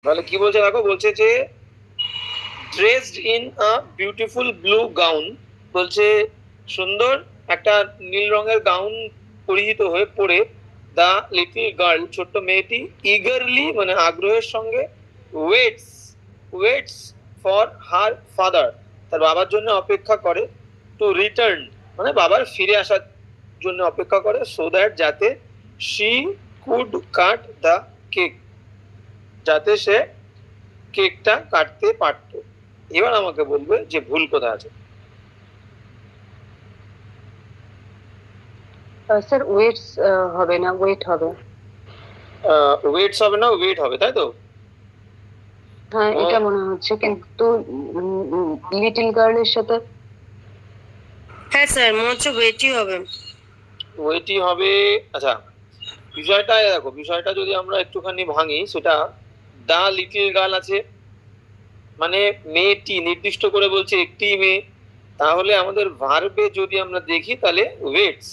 তাহলে কি বলছে দেখো, বলছে যে dressed in a beautiful blue gown, বলছে সুন্দর একটা নীল রঙের গাউন পরিহিত হয়ে পড়ে দা লিটল গার্ল, ছোট্ট মেয়েটি ইগারলি মানে আগ্রহের সঙ্গে waits waits for her father, তার বাবার জন্য অপেক্ষা করে, টু রিটার্ন মানে বাবার ফিরে আসার জন্য অপেক্ষা করে, সো দ্যাট যাতে she could cut the cake, যাতে সে কেকটা কাটতে পারতো। এবার আমাকে বলবে যে ভুল কোথায় আছে। স্যার ওয়েটস হবে না, ওয়েট হবে। ওয়েটস হবে না, ওয়েট হবে, তাই তো? হ্যাঁ এটা মনে হচ্ছে, কিন্তু লিটল গার্লের সাথে। হ্যাঁ স্যার, মনে হচ্ছে ওয়েটই হবে। ওয়েটই হবে। আচ্ছা, বিষয়টা দেখো, বিষয়টা যদি আমরা একটুখানি ভাঙি, সেটা দা লিটল গার্ল আছে মানে মেয়েটি, নির্দিষ্ট করে বলছে একটি মেয়ে, তাহলে আমাদের ভার্বে যদি আমরা দেখি তাহলে waits,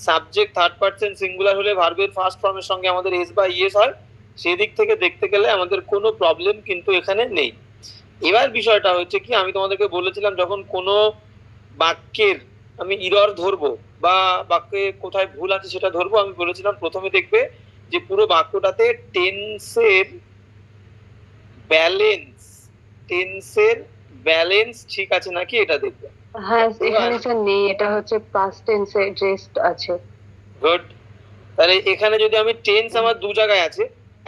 subject third person singular হলে ভার্বের ফার্স্ট ফর্মের সঙ্গে আমাদের এস বা ইএস হয়, সেদিক থেকে দেখতে গেলে আমাদের কোনো প্রবলেম কিন্তু এখানে নেই। এবার বিষয়টা হচ্ছে কি, আমি তোমাদেরকে বলেছিলাম যখন কোনো বাক্যের আমি ইরর ধরবো বা বাক্যে কোথায় ভুল আছে সেটা ধরবো, আমি বলেছিলাম প্রথমে দেখবে যে পুরো বাক্যটাতে টেন্সের ব্যালেন্স, টেন্সের ব্যালেন্স ঠিক আছে নাকি এটা দেখবে। হ্যাঁ এখানে স্যার নেই, এটা হচ্ছে পাস্ট টেন্সে ড্রেসড আছে। গুড। তাহলে এখানে যদি আমি টেন্স আমার দু জায়গায় আছে,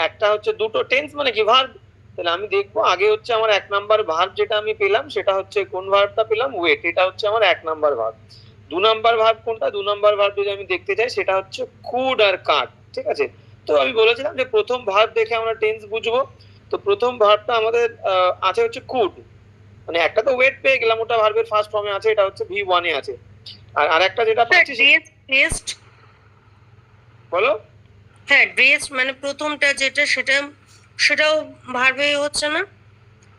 একটা হচ্ছে দুটো টেন্স মানে কি ভার্ব, তাহলে আমি দেখবো আগে হচ্ছে আমার এক নাম্বার ভার্ব যেটা আমি পেলাম সেটা হচ্ছে কোন ভার্বটা পেলাম, ওয়েট, এটা হচ্ছে আমার এক নাম্বার ভার্ব। দু নাম্বার ভার্ব কোনটা, দু নাম্বার ভার্ব যদি আমি দেখতে চাই সেটা হচ্ছে কুড আর কাট, ঠিক আছে? তো আমি বলেছিলাম যে প্রথম ভার্ব দেখে আমরা টেন্স বুঝবো, তো প্রথম ভার্বটা আমাদের আছে হচ্ছে কুড, মানে একটা তো ওয়েট পেয়ে গেলাম, ওটা ভার্বের ফার্স্ট ফর্মে আছে, এটা হচ্ছে ভি ওয়ানে আছে। আর আরেকটা যেটা পাচ্ছি ড্রেসড, বলো। হ্যাঁ ড্রেসড মানে প্রথমটা যেটা সেটাও ভার্বে হচ্ছে না।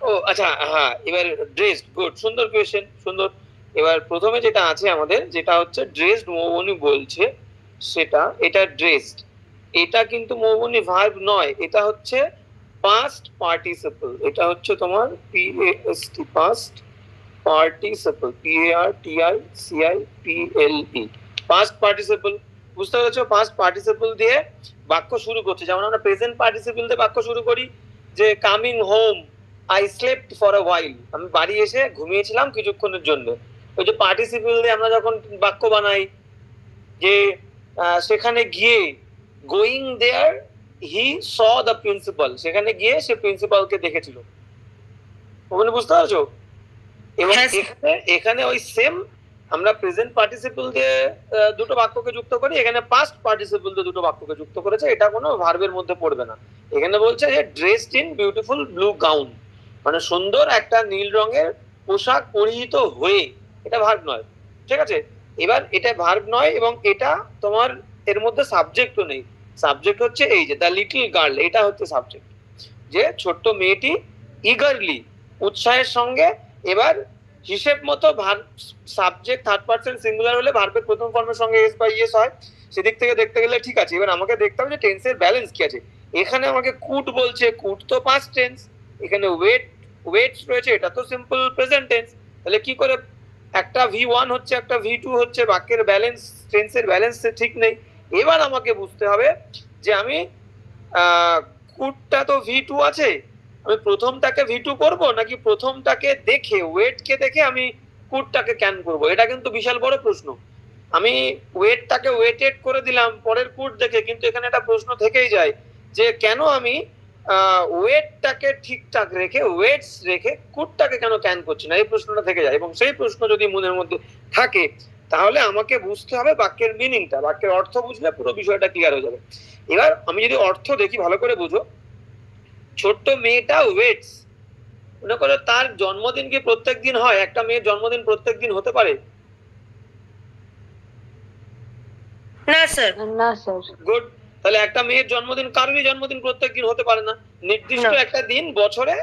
ও আচ্ছা, হ্যাঁ এবার ড্রেসড, গুড, সুন্দর কোয়েশ্চেন, সুন্দর। এবার প্রথমে যেটা আছে আমাদের, যেটা হচ্ছে ড্রেসড, মৌবনি বলছে সেটা, এটা ড্রেসড, এটা কিন্তু মৌবনি ভার্ব নয়, এটা হচ্ছে পাস্ট পার্টিসিপল, এটা হচ্ছে তোমার PST, past participle, PARTICIPLE, past participle. বুঝতে পেরেছো? পাস্ট পার্টিসিপল দিয়ে বাক্য শুরু করছে, যেমন আমরা প্রেজেন্ট পার্টিসিপল দিয়ে বাক্য শুরু করি, যে coming home I slept for a while, আমি বাড়ি এসে ঘুমিয়েছিলাম কিছুক্ষণের জন্য। ওই যে পার্টিসিপল দিয়ে আমরা যখন বাক্য বানাই, যে সেখানে গিয়ে going there he saw the principal, সেখানে গিয়ে সে প্রিন্সিপালকে দেখেছিল, ওখানে বুঝতে পারছো? এবং এখানে এখানে ওই সেম আমরা প্রেজেন্ট পার্টিসিপল দিয়ে দুটো বাক্যকে যুক্ত করি, এখানে পাস্ট পার্টিসিপল দিয়ে দুটো বাক্যকে যুক্ত করেছে, এটা কোনো ভার্বের মধ্যে পড়বে না। এখানে বলছে যে dressed in beautiful blue gown, মানে সুন্দর একটা নীল রঙের পোশাক পরিহিত হয়ে, এটা ভার্ব নয়, ঠিক আছে? এবার এটা ভার্ব নয় এবং এটা তোমার এর মধ্যে সাবজেক্টও নেই, সাবজেক্ট হচ্ছে এই যে দ্য লিটল গার্ল, এটা হচ্ছে সাবজেক্ট, যে ছোট্ট মেয়েটি ইগারলি, উৎসাহের সঙ্গে। এবার হিসেব মতো verb, subject third person singular হলে ভার্বের প্রথম ফর্মের সঙ্গে এস বা ইএস হয়, সেদিক থেকে দেখতে গেলে ঠিক আছে। এবার আমাকে দেখতে হবে যে টেন্সের ব্যালেন্স কি আছে। এখানে আমাকে কুড বলছে, কুড তো পাস্ট টেন্স, এখানে ওয়েটস রয়েছে, এটা তো সিম্পল প্রেজেন্ট টেন্স, তাহলে কি করে একটা V1 হচ্ছে একটা V2 হচ্ছে, বাক্যের ব্যালেন্স, টেন্সের ব্যালেন্স ঠিক নেই। এবার আমাকে বুঝতে হবে যে আমি কুডটা তো V2 আছে, আমি প্রথমটাকে V2 করব নাকি প্রথমটাকে দেখে ওয়েটকে দেখে আমি কুডটাকে ক্যান করব, এটা কিন্তু বিশাল বড় প্রশ্ন। আমি ওয়েটটাকে ওয়েটেড করে দিলাম পরের কুড দেখে, কিন্তু এখানে একটা প্রশ্ন থেকেই যায় যে কেন আমি ওয়েটটাকে ঠিকঠাক রেখে ওয়েটস রেখে কুডটাকে কেন ক্যান করছি না, এই প্রশ্নটা থেকে যায়। এবং সেই প্রশ্ন যদি মনের মধ্যে থাকে তাহলে আমাকে বুঝতে হবে বাক্যের মিনিংটা, বাক্যের অর্থ বুঝলে পুরো বিষয়টা ক্লিয়ার হয়ে যাবে। এবার আমি যদি অর্থ দেখি, ভালো করে বুঝো, ছোট্ট মেয়েটা ওয়েটস, মনে করো তার জন্মদিন কি প্রত্যেক দিন হয়? একটা মেয়ের জন্মদিন প্রত্যেক দিন হতে পারে? না স্যার। না স্যার। গুড। তাহলে একটা মেয়ের জন্মদিন, কারোরই জন্মদিন প্রত্যেক দিন হতে পারে না, নির্দিষ্ট একটা দিন বছরে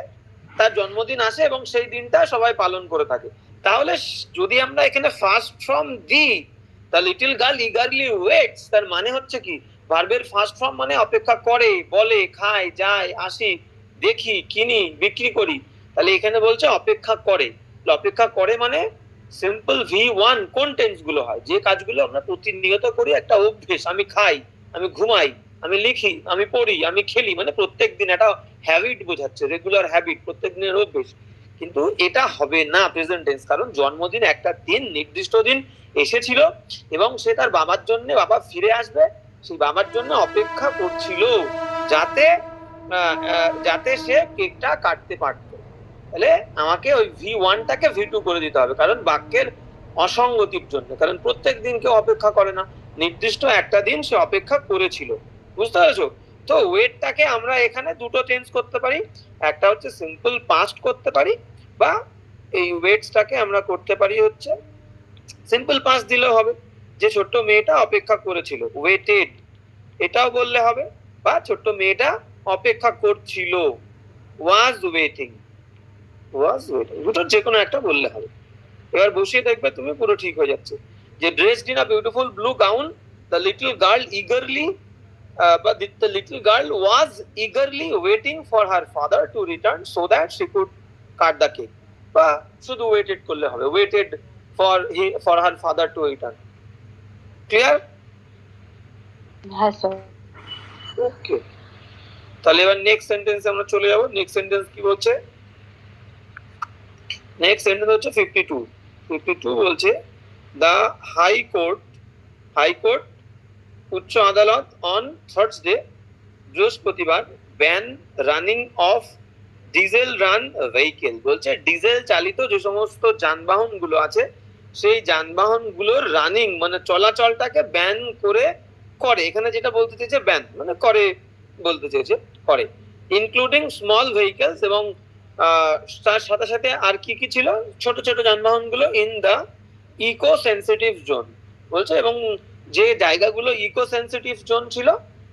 তার জন্মদিন আসে এবং সেই দিনটা সবাই পালন করে থাকে। তাহলে যদি আমরা এখানে ফার্স্ট ফর্ম দিই, the little girl eagerly waits, তার মানে হচ্ছে কি ভার্বের ফার্স্ট ফর্ম মানে অপেক্ষা করে, বলে, খায়, যায়, আসি, দেখি, কিনি, বিক্রি করি, তাহলে এখানে বলছে অপেক্ষা করে। অপেক্ষা করে মানে সিম্পল V1 কোন টেন্স গুলো হয়, যে কাজগুলো আমরা প্রতিনিয়ত করি, একটা অভ্যেস, আমি খাই, আমি ঘুমাই, আমি লিখি, আমি পড়ি, আমি খেলি, মানে প্রত্যেক দিন একটা হ্যাবিট বোঝাচ্ছে, রেগুলার হ্যাবিট, প্রত্যেক দিনের অভ্যেস। কিন্তু এটা হবে না প্রেজেন্ট টেন্স, কারণ জন্মদিন একটা দিন, নির্দিষ্ট দিন এসেছিল এবং সে তার বাবার জন্য, বাবা ফিরে আসবে, সেই বাবার জন্য অপেক্ষা করছিল যাতে যাতে সে কেকটা কাটতে পারতো। তাহলে আমাকে ওই V1টাকে V2 করে দিতে হবে, কারণ বাক্যের অসঙ্গতির জন্য, কারণ প্রত্যেক দিন কেউ অপেক্ষা করে না, নির্দিষ্ট একটা দিন সে অপেক্ষা করেছিল। বুঝতে পেরেছো? তো ওয়েটটাকে আমরা এখানে দুটো চেঞ্জ করতে পারি, একটা হচ্ছে সিম্পল পাস্ট করতে পারি, বা এই ওয়েটসটাকে আমরা করতে পারি হচ্ছে সিম্পল পাস্ট দিলেও হবে, যে ছোট্ট মেয়েটা অপেক্ষা করেছিল, ওয়েটেড, এটাও বললে হবে, বা ছোট্ট মেয়েটা অপেক্ষা করছিল, ওয়াজ ওয়েটিং, দুটোর যে কোনো একটা বললে হবে। এবার বসিয়ে দেখবে তুমি, পুরো ঠিক হয়ে যাচ্ছে। যে dressed in a beautiful blue gown, the little girl eagerly, but the little girl was eagerly waiting for her father to return so that she could cut the cake, বা শুধু ওয়েটেড করলে হবে, waited for her father to return। Clear? হ্যাঁ sir. Okay, তাহলে এবার next সেন্টেন্সে আমরা চলে যাব। নেক্সট সেন্টেন্স কি বলছে? নেক্সট সেন্টেন্স হচ্ছে 52 বলছে, দ্য হাইকোর্ট উচ্চ আদালত অন থার্সডে, বৃহস্পতিবার, ban running of diesel run vehicle, বলছে ডিজেল চালিত যে সমস্ত যানবাহন গুলো আছে, সেই যানবাহন গুলোর রানিং মানে চলাচলটাকে ব্যান করে, এখানে যেটা বলতে চেয়েছে ব্যান মানে করে বলতে চেয়েছে, করে, ইনক্লুডিং স্মল ভেহিকেলস, এবং তার সাথে সাথে আর কি কি ছিল, ছোট ছোট যানবাহন গুলো, in the eco sensitive zone, বলছে, এবং যে জায়গাগুলো ইকো সেন্সিটিভ জোন ছিল,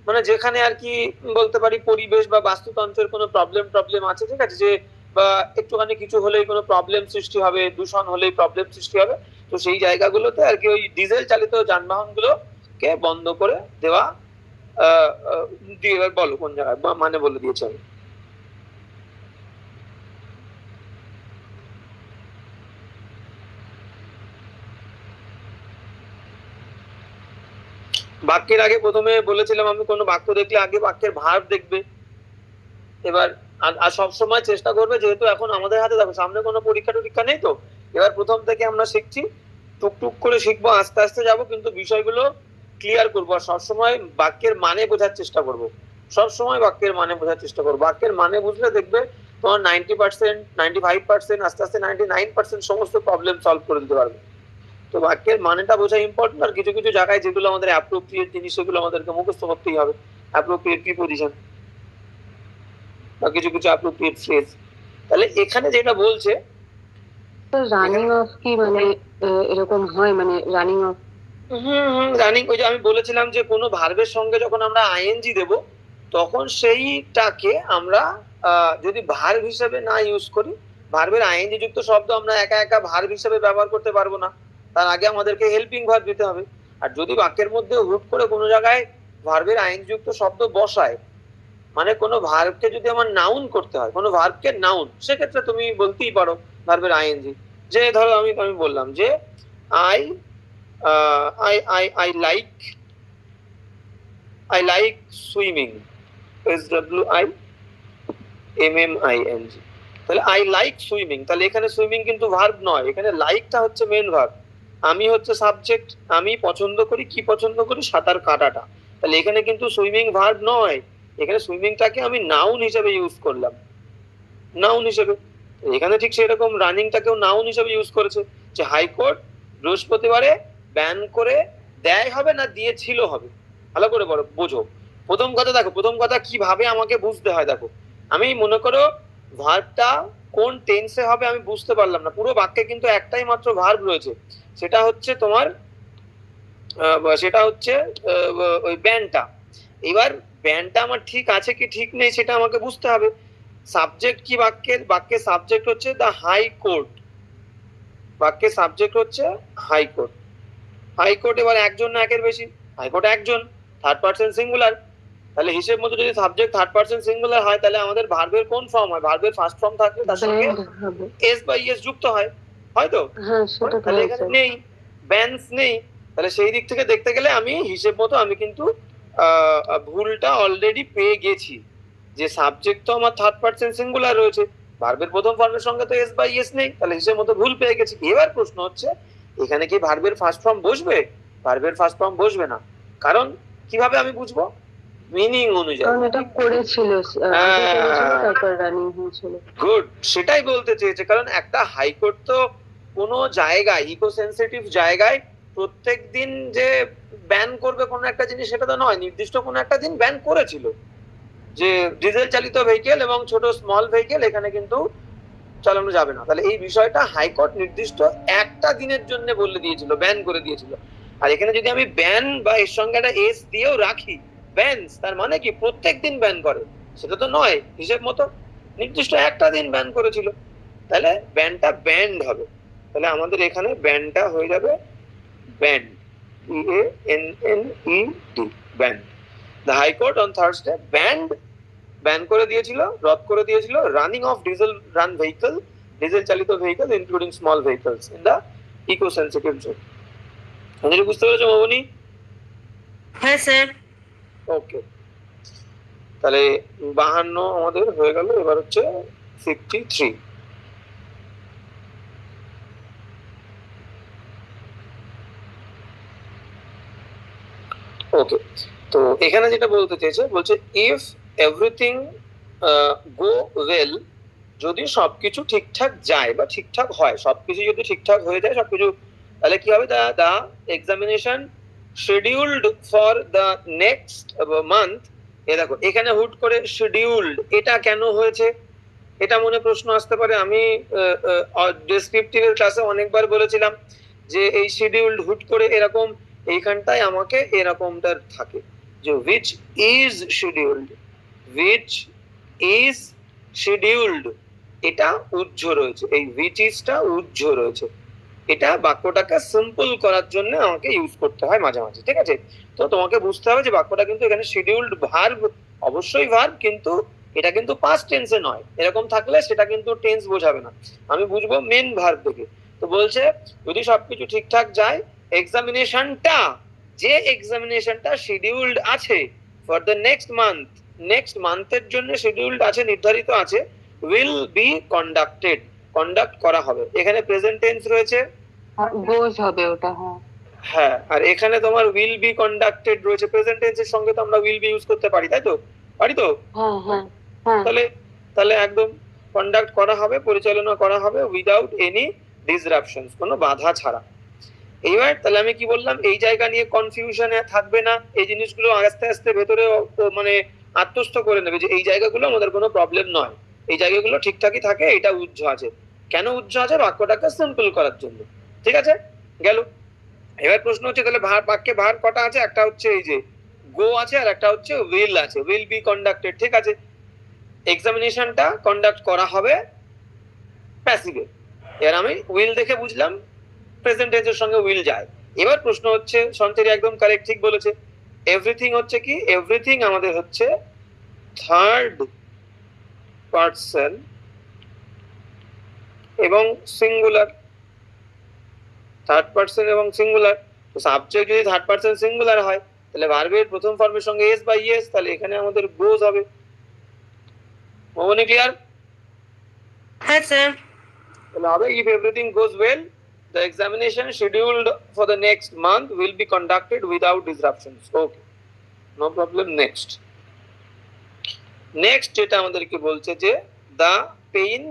মানে যেখানে আর কি বলতে পারি পরিবেশ বা বাস্তুতন্ত্রের কোনো প্রবলেম আছে, ঠিক আছে, যে বা একটুখানি কিছু হলেই কোনো প্রবলেম সৃষ্টি হবে, দূষণ হলেই প্রবলেম সৃষ্টি হবে, তো সেই জায়গাগুলোতে আর কি ওই ডিজেল চালিত যানবাহন গুলোকে বন্ধ করে দেওয়া। দিয়ে এবার বলো কোন জায়গায়, মানে বলে দিয়েছে আমি। বাক্যের আগে প্রথমে বলেছিলাম আমি, কোনো বাক্য দেখলে আগে বাক্যের ভার্ব দেখবে। এবার আর সবসময় চেষ্টা করবে, যেহেতু এখন আমাদের হাতে দেখো সামনে কোনো পরীক্ষা নেই, তো এবার প্রথম থেকে আমরা শিখছি, টুকটুক করে শিখবো, আস্তে আস্তে যাবো, কিন্তু বিষয়গুলো ক্লিয়ার করবো, আর সবসময় বাক্যের মানে বোঝার চেষ্টা করবো, সবসময় বাক্যের মানে বোঝার চেষ্টা করবো। বাক্যের মানে বুঝলে দেখবে তোমার 90%, 95%, আস্তে আস্তে 99% সমস্ত প্রবলেম সলভ করে দিতে পারবে। তো বাক্যের মানেটা বোঝা ইম্পর্টেন্ট, আর কিছু কিছু জায়গায় যেগুলো আমাদের অ্যাপ্রোপ্রিয়েট জিনিস, সেগুলো আমাদেরকে মুখস্থ করতেই হবে, অ্যাপ্রোপ্রিয়েট প্রিপোজিশন বা কিছু কিছু অ্যাপ্রোপ্রিয়েট ফ্রেজ। তাহলে এখানে যেটা বলছে, রানিং অফ কি মানে এরকম হয়, মানে রানিং অফ, রানিং, ওই যে আমি বলেছিলাম যে কোনো ভার্বের সঙ্গে যখন আমরা আইএনজি দেব, তখন সেইটাকে আমরা যদি ভার্ব হিসেবে না ইউজ করি, ভার্বের আইএনজি যুক্ত শব্দ আমরা একা একা ভার্ব হিসেবে ব্যবহার করতে পারবো না, তার আগে আমাদেরকে হেল্পিং ভার্ব দিতে হবে। আর যদি বাক্যের মধ্যে হুট করে কোনো জায়গায় ভার্বের আইএনজি যুক্ত শব্দ বসায়, মানে কোনো ভার্বকে যদি আমার নাউন করতে হয়, কোনো ভার্বকে নাউন, সেক্ষেত্রে তুমি বলতেই পারো ভার্বের আইএনজি। যে ধরো আমি বললাম যে আই লাইক সুইমিং, SWIMMING, তাহলে আই লাইক সুইমিং, তাহলে এখানে সুইমিং কিন্তু ভার্ব নয়, এখানে লাইকটা হচ্ছে মেন ভার্ব, আমি হচ্ছে সাবজেক্ট, আমি পছন্দ করি, কি পছন্দ করি, সাঁতার কাটাটা, তাহলে এখানে কিন্তু সুইমিং ভার্ব নয়, এখানে সুইমিংটাকে আমি নাউন হিসেবে ইউজ করলাম, নাউন হিসেবে। এখানে ঠিক সেরকম রানিংটাকেও নাউন হিসেবে ইউজ করেছে, যে হাইকোর্ট বৃহস্পতিবারে ব্যান করে দেয় হবে না দিয়েছিল হবে, ভালো করে বলো, বোঝো। প্রথম কথা দেখো, প্রথম কথা কিভাবে আমাকে বুঝতে হয়, দেখো আমি মনে করো ভার্বটা কোন টেন্সে হবে আমি বুঝতে পারলাম না, পুরো বাক্যে কিন্তু একটাই মাত্র ভার্ব রয়েছে, সেটা হচ্ছে তোমার ওই ব্যানটা। এবার ব্যানটা আমার ঠিক আছে কি ঠিক নেই সেটা আমাকে বুঝতে হবে। সাবজেক্ট কি বাক্যের সাবজেক্ট হচ্ছে দ্য হাই কোর্ট, বাক্যের সাবজেক্ট হচ্ছে হাইকোর্ট। এবার একজন না একের বেশি, হাইকোর্ট একজন, থার্ড পারসন সিঙ্গুলার, তাহলে হিসেব মতো যদি সাবজেক্ট থার্ড পারসন সিঙ্গুলার হয় তাহলে আমাদের ভার্বের কোন ফর্ম হয়? ভার্বের ফার্স্ট ফর্ম থাকলে তার সঙ্গে ব্যান্ড হবে। এস বাই এস যুক্ত হয়, হয়তো? হ্যাঁ সেটা তো তাহলে হয় এখানে স্যার। নেই, ব্যান্স নেই। তাহলে সেই দিক থেকে দেখতে গেলে আমি হিসেব মতো আমি কিন্তু ভুলটা অলরেডি পেয়ে গেছি, যে সাবজেক্ট তো আমার থার্ড পারসন সিঙ্গুলার রয়েছে, ভার্বের প্রথম ফর্মের সঙ্গে তো এস বাই এস নেই, তাহলে হিসেব মতো ভুল পেয়ে গেছি। এবার প্রশ্ন হচ্ছে এখানে কি ভার্বের ফার্স্ট ফর্ম বসবে? ভার্বের ফার্স্ট ফর্ম বসবে না। কারণ কিভাবে আমি বুঝবো? মিনিং অনুযায়ী। কারণ এটা করেছিল, আগে করেছিল তারপর রানিং হয়েছিল। গুড, সেটাই বলতে চেয়েছে। কারণ একটা হাইকোর্ট তো কোনো জায়গায়, ইকো সেন্সিটিভ জায়গায় প্রত্যেক দিন যে ব্যান করবে কোনো একটা জিনিস সেটা তো নয়, নির্দিষ্ট কোনো একটা দিন ব্যান করেছিল যে ডিজেল চালিত ভেহিকেল এবং ছোট স্মল ভেহিকেল এখানে কিন্তু চালানো যাবে না। তাহলে এই বিষয়টা হাইকোর্ট নির্দিষ্ট একটা দিনের জন্য বলে দিয়েছিল, ব্যান করে দিয়েছিল। আর এখানে যদি আমি ব্যান বা এর সঙ্গে একটা এস দিয়েও রাখি, ব্যানস, তার মানে কি প্রত্যেক দিন ব্যান করে? সেটা তো নয়, হিসেব মতো নির্দিষ্ট একটা দিন ব্যান করেছিল, তাহলে ব্যানটা ব্যান্ড হবে। তাহলে আমাদের এখানে ব্যানটা হয়ে যাবে banned, BANNED, banned. The high court on Thursday banned, ban করে দিয়েছিল, রদ করে দিয়েছিল running of diesel run vehicle, diesel চালিত vehicle including small vehicles in the eco sensitive zone. আমাদের বুঝতে পেরেছো মৌবনি? হ্যাঁ স্যার। ওকে, তাহলে 52 আমাদের হয়ে গেল। এবার হচ্ছে 53। ওকে, তো এখানে যেটা বলতে চেয়েছে, বলছে ইফ এভরিথিং গো ওয়েল, যদি সবকিছু ঠিকঠাক যায় বা ঠিকঠাক হয়, সবকিছু যদি ঠিকঠাক হয়ে যায় সবকিছু, তাহলে কি হবে? The examination scheduled for the next month. এ দেখো এখানে হুট করে শিডিউলড, এটা কেন হয়েছে? এটা মনে প্রশ্ন আসতে পারে। আমি ডেসক্রিপটিভের ক্লাসে অনেকবার বলেছিলাম যে এই শিডিউলড হুট করে এরকম এইখানটায় আমাকে এরকমটা থাকে, যে which is scheduled, which is scheduled, এটা উজ্জ রয়েছে, এই which is টা উজ্জ রয়েছে। এটা বাক্যটাকে সিম্পল করার জন্য আমাকে ইউজ করতে হয় মাঝে মাঝে, ঠিক আছে? তো তোমাকে বুঝতে হবে যে বাক্যটা কিন্তু এখানে শিডিউলড ভার্ব, অবশ্যই ভার্ব, কিন্তু এটা কিন্তু পাস্ট টেন্সে নয়। এরকম থাকলে সেটা কিন্তু টেন্স বোঝাবে না, আমি বুঝবো মেন ভার্ব দেখে। তো বলছে যদি সবকিছু ঠিকঠাক যায়, এক্সামিনেশনটা, যে এক্সামিনেশনটা শিডিউলড আছে for the next month, next মান্থের জন্য শিডিউলড আছে, নির্ধারিত আছে, উইল বি কন্ডাক্টেড, কন্ডাক্ট করা হবে। এখানে প্রেজেন্ট টেন্স রয়েছে, গোজ হবে ওটা। হ্যাঁ হ্যাঁ, আর এখানে তোমার উইল বি কন্ডাক্টেড রয়েছে। প্রেজেন্ট টেন্সের সঙ্গে তো আমরা উইল বি ইউজ করতে পারি, তাই তো? পারি তো? হ্যাঁ হ্যাঁ হ্যাঁ। তাহলে তাহলে একদম কন্ডাক্ট করা হবে, পরিচালনা করা হবে উইদাউট এনি ডিসরাপশনস, কোনো বাধা ছাড়া। এইবার তাহলে আমি কি বললাম, এই জায়গা নিয়ে কনফিউশনে থাকবে না, এই জিনিসগুলো আস্তে আস্তে ভেতরে মানে আত্মস্থ করে নেবে যে এই জায়গাগুলো আমাদের কোনো প্রবলেম নয়, এই জায়গাগুলো ঠিকঠাকই থাকে, এটা উজ্জ আছে। কেন উজ্জ আছে? বাক্যটাকে সিম্পল করার জন্য, ঠিক আছে? গেল। এবার প্রশ্ন হচ্ছে তাহলে বাক্যে ভার কটা আছে? একটা হচ্ছে এই যে গো আছে, আর একটা হচ্ছে উইল আছে, উইল বি কন্ডাক্টেড, ঠিক আছে? এক্সামিনেশনটা কন্ডাক্ট করা হবে প্যাসিভে। এর আমি উইল দেখে বুঝলাম প্রেজেন্ট টেন্সের সঙ্গে উইল যায়। এবার প্রশ্ন হচ্ছে, সঞ্চরি একদম কারেক্ট, ঠিক বলেছে। এভরিথিং হচ্ছে কি? এভরিথিং আমাদের হচ্ছে থার্ড পারসন এবং সিঙ্গুলার, থার্ড পারসন এবং সিঙ্গুলার। তো সাবজেক্ট যদি থার্ড পারসন সিঙ্গুলার হয় তাহলে ভার্বের প্রথম ফর্মের সঙ্গে এস বাই এস, তাহলে এখানে আমাদের গোজ হবে। মোহনী ক্লিয়ার? হ্যাঁ স্যার। তাহলে হবে if everything goes well, the examination scheduled for the next month will be conducted without disruptions. Okay, no problem. Next যেটা আমাদেরকে বলছে যে the pain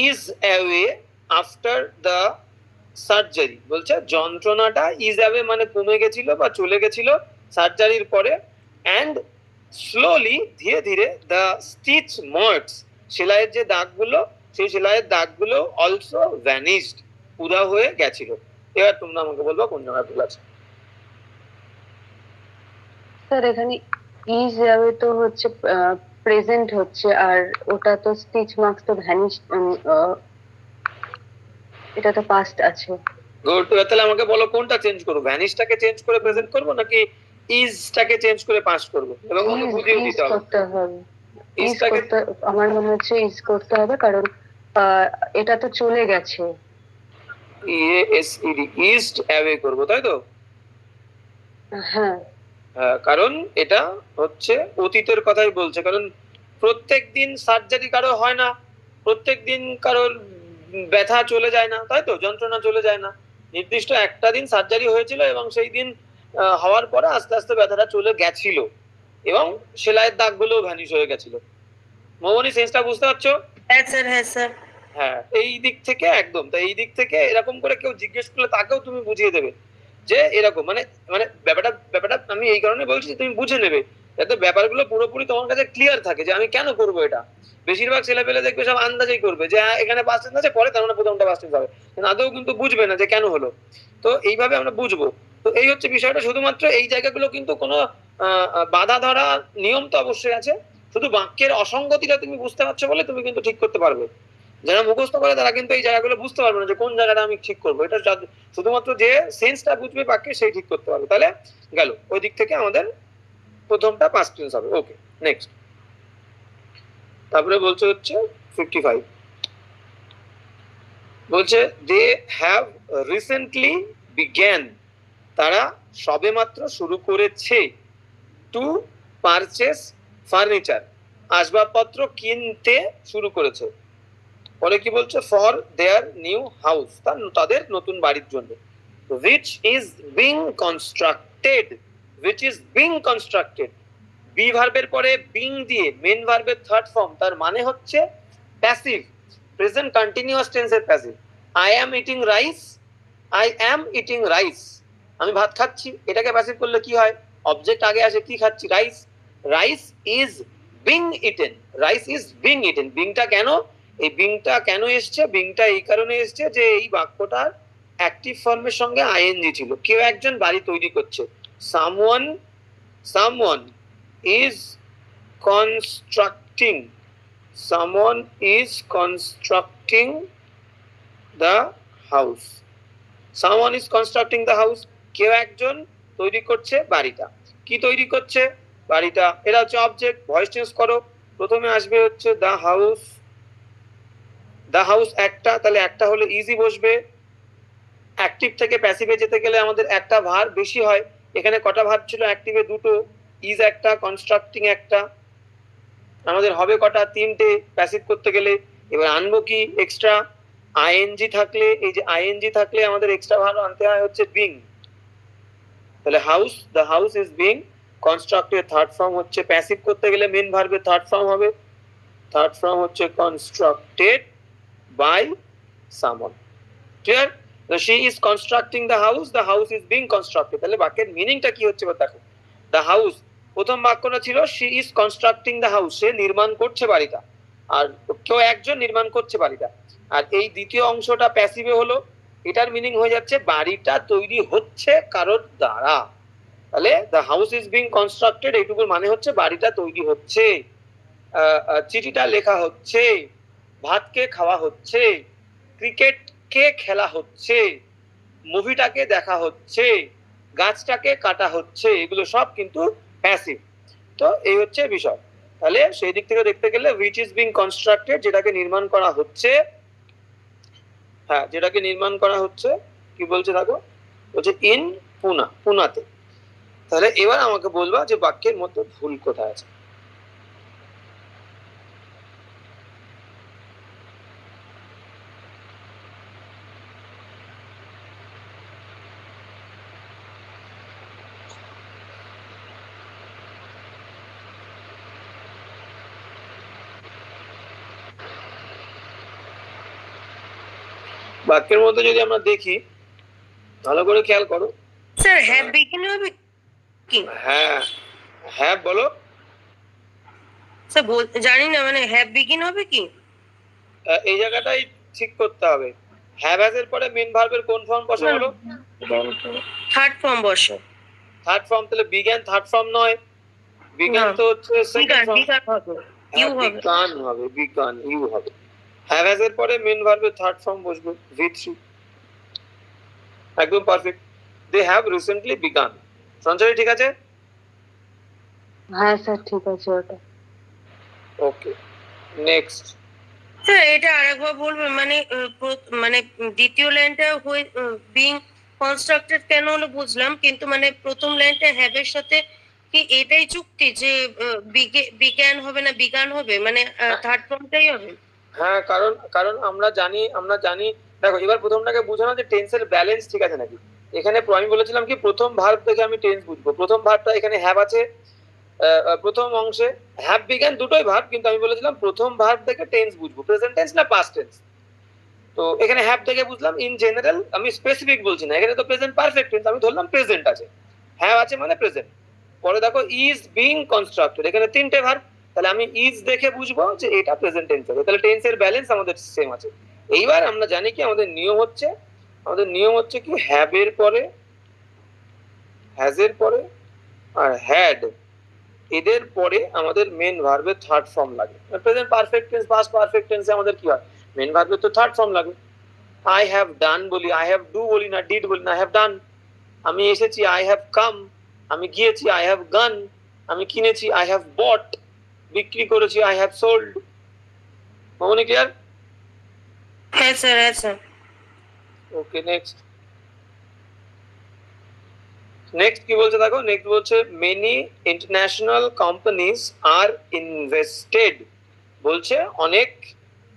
is away after the surgery. বলছে যন্ত্রণাটা ইজ অ্যাওয়ে মানে কমে গেছিল বা চলে গেছিল সার্জারির পরে, অ্যান্ড স্লোলি, ধীরে ধীরে, দ্য স্টিচ মার্কস, সেলাইয়ের যে দাগগুলো, সেই সেলাইয়ের দাগগুলো অলসো ভ্যানিশড, উধাও হয়ে গেছিল। এবার তোমরা আমাকে বলবো কোন জায়গায় ভুল আছে। স্যার এখানে ইজ যাবে তো হচ্ছে প্রেজেন্ট হচ্ছে, আর ওটা তো স্টিচ মার্কস তো ভ্যানিশ, এটা তো পাস্ট আছে। গুড, তাহলে আমাকে বলো কোনটা চেঞ্জ করবো, ভ্যানিশটাকে চেঞ্জ করে প্রেজেন্ট করবো নাকি ইজটাকে চেঞ্জ করে পাস্ট করব এবং ওকে বুঝিয়ে ইজ দিতে হবে। করতে হবে, ইজ ইজটাকে করতে, আমার মনে হচ্ছে ইজ করতে হবে, কারণ এটা তো চলে গেছে। ইএসইডি ইস্ট অ্যাওয়ে করব, তাই তো? হ্যাঁ, কারণ এটা হচ্ছে অতীতের কথাই বলছে, কারণ প্রত্যেক দিন সার্জারি কারো হয় না, প্রত্যেক দিন কারোর ব্যথা চলে যায় না, তাই তো, যন্ত্রণা চলে যায় না। নির্দিষ্ট একটা দিন সার্জারি হয়েছিল এবং সেই দিন হওয়ার পরে আস্তে আস্তে ব্যথাটা চলে গেছিল এবং সেলাইয়ের দাগগুলো ভ্যানিশ হয়ে গেছিল। মোমনি, সেন্সটা বুঝতে পারছো? হ্যাঁ স্যার, হ্যাঁ স্যার। হ্যাঁ, এই দিক থেকে একদম, তাই এই দিক থেকে এরকম করে কেউ জিজ্ঞেস করলে তাকেও তুমি বুঝিয়ে দেবে যে এরকম, মানে মানে ব্যাপারটা আমি এই কারণে বলছি যে তুমি বুঝে নেবে, যাতে ব্যাপারগুলো পুরোপুরি তোমার কাছে ক্লিয়ার থাকে যে আমি কেন করবো এটা। বেশিরভাগ ছেলে পেলে দেখবে সব আন্দাজেই করবে যে এখানে বাস স্ট্যান্ড আছে, পরে তার মানে প্রথমটা বাস স্ট্যান্ড হবে, আদৌ কিন্তু বুঝবে না যে কেন হলো। তো এইভাবে আমরা বুঝবো। তো এই হচ্ছে বিষয়টা, শুধুমাত্র এই জায়গাগুলো কিন্তু কোনো বাধা ধরা নিয়ম তো অবশ্যই আছে, শুধু বাক্যের অসঙ্গতিটা তুমি বুঝতে পারছো বলে তুমি কিন্তু ঠিক করতে পারবে। যারা মুখস্থ করে তারা কিন্তু এই জায়গাগুলো বুঝতে পারবে না যে কোন জায়গাটা আমি ঠিক করবো, এটা শুধুমাত্র যে সেন্সটা বুঝবে বাক্যে সেই ঠিক করতে পারবে। তাহলে গেল, ওই দিক থেকে আমাদের প্রথমটা পাস্ট টেন্স হবে। ওকে, নেক্সট। তারপরে বলছে হচ্ছে 55, বলছে দে হ্যাভ রিসেন্টলি বিজ্ঞান, তারা সবেমাত্র শুরু করেছে, টু পারচেস ফার্নিচার, আসবাবপত্র কিনতে শুরু করেছে। পরে কি বলছে? ফর দেয়ার নিউ হাউস, তাদের নতুন বাড়ির জন্য। which is being constructed, which is being constructed, be ভার্বের পরে বিং দিয়ে মেন ভার্বের থার্ড ফর্ম, তার মানে হচ্ছে প্যাসিভ, প্রেজেন্ট কন্টিনিউয়াস টেন্সের passive. I am eating rice, I am eating rice, আমি ভাত খাচ্ছি, এটাকে প্যাসিভ করলে কি হয়? অবজেক্ট আগে আসে, কি খাচ্ছি? Rice. Rice is being eaten, rice is being eaten. বিংটা কেন, এই বিংটা কেন এসছে? বিংটা এই কারণে এসছে যে এই বাক্যটার অ্যাক্টিভ ফর্মের সঙ্গে আইএনজি ছিল। কেউ একজন বাড়ি তৈরি করছে, someone is constructing, someone is constructing the house, someone is constructing the house, কেউ একজন তৈরি করছে বাড়িটা। কি তৈরি করছে? বাড়িটা। এটা হচ্ছে অবজেক্ট, ভয়েস চেঞ্জ করো, প্রথমে আসবে হচ্ছে দ্য হাউস, দ্য হাউস একটা, তাহলে একটা হলে ইজি বসবে। অ্যাক্টিভ থেকে প্যাসিভে যেতে গেলে আমাদের একটা ভার্ব বেশি হয়, এখানে কটা ভার্ব ছিল? অ্যাক্টিভে দুটো, ইজ একটা, কনস্ট্রাক্টিং একটা, আমাদের হবে কটা? তিনটে প্যাসিভ করতে গেলে। এবার আনবো কি এক্সট্রা? আইএনজি থাকলে, এই যে আইএনজি থাকলে আমাদের এক্সট্রা ভার্ব আনতে হয় হচ্ছে বিং। তাহলে house, the house is being constructed, third form হচ্ছে, প্যাসিভ করতে গেলে মেন ভার্বের থার্ড ফর্ম হবে, থার্ড ফর্ম হচ্ছে constructed by someone. Clear? she is constructing the house is being constructed। তাহলে বাক্যের মিনিংটা কি হচ্ছে দেখো, the house, প্রথম বাক্যটা ছিল she is constructing the house, সে নির্মাণ করছে বাড়িটা, আর কেউ একজন নির্মাণ করছে বাড়িটা। আর এই দ্বিতীয় অংশটা প্যাসিভে হলো, এটার মিনিং হয়ে যাচ্ছে বাড়িটা তৈরি হচ্ছে কারোর দ্বারা। তাহলে the house is being constructed, এইটুকুর মানে হচ্ছে বাড়িটা তৈরি হচ্ছে, চিঠিটা লেখা হচ্ছে, ভাতকে খাওয়া হচ্ছে, ক্রিকেট কে খেলা হচ্ছে, মুভিটাকে দেখা হচ্ছে, গাছটাকে কাটা হচ্ছে, এগুলো সব কিন্তু প্যাসিভ। তো এই হচ্ছে বিষয়। তাহলে সেই দিক থেকে দেখতে গেলে which is being constructed, যেটাকে নির্মাণ করা হচ্ছে, হ্যাঁ যেটাকে নির্মাণ করা হচ্ছে, কি বলছে দেখো, বলছে ইন পুনা, পুনাতে। তাহলে এবার আমাকে বলবা যে বাক্যের মধ্যে ভুল কোথায় আছে। বাক্যের মধ্যে যদি আমরা দেখি, ভালো করে খেয়াল করো স্যার, হ্যাভ বিগিন হবে কি? হ্যাঁ, হ্যাঁ বলো স্যার, জানি না, মানে হ্যাভ বিগিন হবে কি? এই জায়গাটাই ঠিক করতে হবে। হ্যাভ হ্যাজ এর পরে মেন ভার্বের কোন ফর্ম বসে বলো? থার্ড ফর্ম বসে। থার্ড ফর্ম, তাহলে বিজ্ঞান থার্ড ফর্ম নয়, বিজ্ঞান তো হচ্ছে সেকেন্ড ফর্ম, ইউ হবে, বিজ্ঞান হবে, বিজ্ঞান ইউ হবে। হ্যাভ হ্যাজ এর পরে মেন ভার্বের থার্ড ফর্ম বসবে V3, একদম perfect. They have recently began, Sanchay ঠিক আছে। হ্যাঁ স্যার, ঠিক আছে ওটা। ওকে, নেক্সট। স্যার এটা আরেকবার বলবেন, মানে মানে দ্বিতীয় লাইনটা বিং কনস্ট্রাক্টেড কেন হলো বুঝলাম, কিন্তু মানে প্রথম লাইনটা হ্যাভের সাথে কি এটাই চুক্তি যে বিজ্ঞান হবে না বিজ্ঞান হবে, মানে থার্ড ফর্মটাই হবে? হ্যাঁ, কারণ কারণ আমরা জানি দেখো, এবার প্রথমটাকে বুঝানো যে টেন্সের ব্যালেন্স ঠিক আছে নাকি। এখানে আমি বলেছিলাম কি প্রথম ভার্ব থেকে আমি টেন্স বুঝবো। প্রথম ভার্বটা এখানে হ্যাভ আছে, প্রথম অংশে হ্যাভ বিজ্ঞান দুটোই ভার্ব, কিন্তু আমি বলেছিলাম প্রথম ভার্ব থেকে টেন্স বুঝবো, প্রেজেন্ট টেন্স না পাস্ট টেন্স। তো এখানে হ্যাভ থেকে বুঝলাম ইন জেনারেল, আমি স্পেসিফিক বলছি না, এখানে তো প্রেজেন্ট পারফেক্ট টেন্স, আমি ধরলাম প্রেজেন্ট আছে, হ্যাভ আছে মানে প্রেজেন্ট। পরে দেখো ইজ বিং কনস্ট্রাক্টেড, এখানে তিনটে ভার্ব, তাহলে আমি ইজ দেখে বুঝবো যে এটা প্রেজেন্ট টেন্স হবে, তাহলে টেন্সের ব্যালেন্স আমাদের সেম আছে। এইবার আমরা জানি কি আমাদের নিয়ম হচ্ছে কি হ্যাভ এর পরে, হ্যাজ এর পরে আর হ্যাড, এদের পরে আমাদের মেন ভার্বের থার্ড ফর্ম লাগে। Present perfect tense past perfect টেন্সে আমাদের কি হয়, মেন ভার্বের তো থার্ড ফর্ম লাগে। আই হ্যাভ ডান বলি, আই হ্যাভ ডু বলি না, ডিড বলি না, আই হ্যাভ ডান। আমি এসেছি, আই হ্যাভ কাম। আমি গিয়েছি, আই হ্যাভ গান। আমি কিনেছি, আই হ্যাভ বট। বিক্রি করেছি, I have sold. Mamoni clear? হ্যাঁ স্যার, হ্যাঁ স্যার। ওকে, নেক্সট। নেক্সট কি বলছে দেখো, নেক্সট বলছে মেনি ইন্টারন্যাশনাল কোম্পানিজ আর ইনভেস্টেড। বলছে অনেক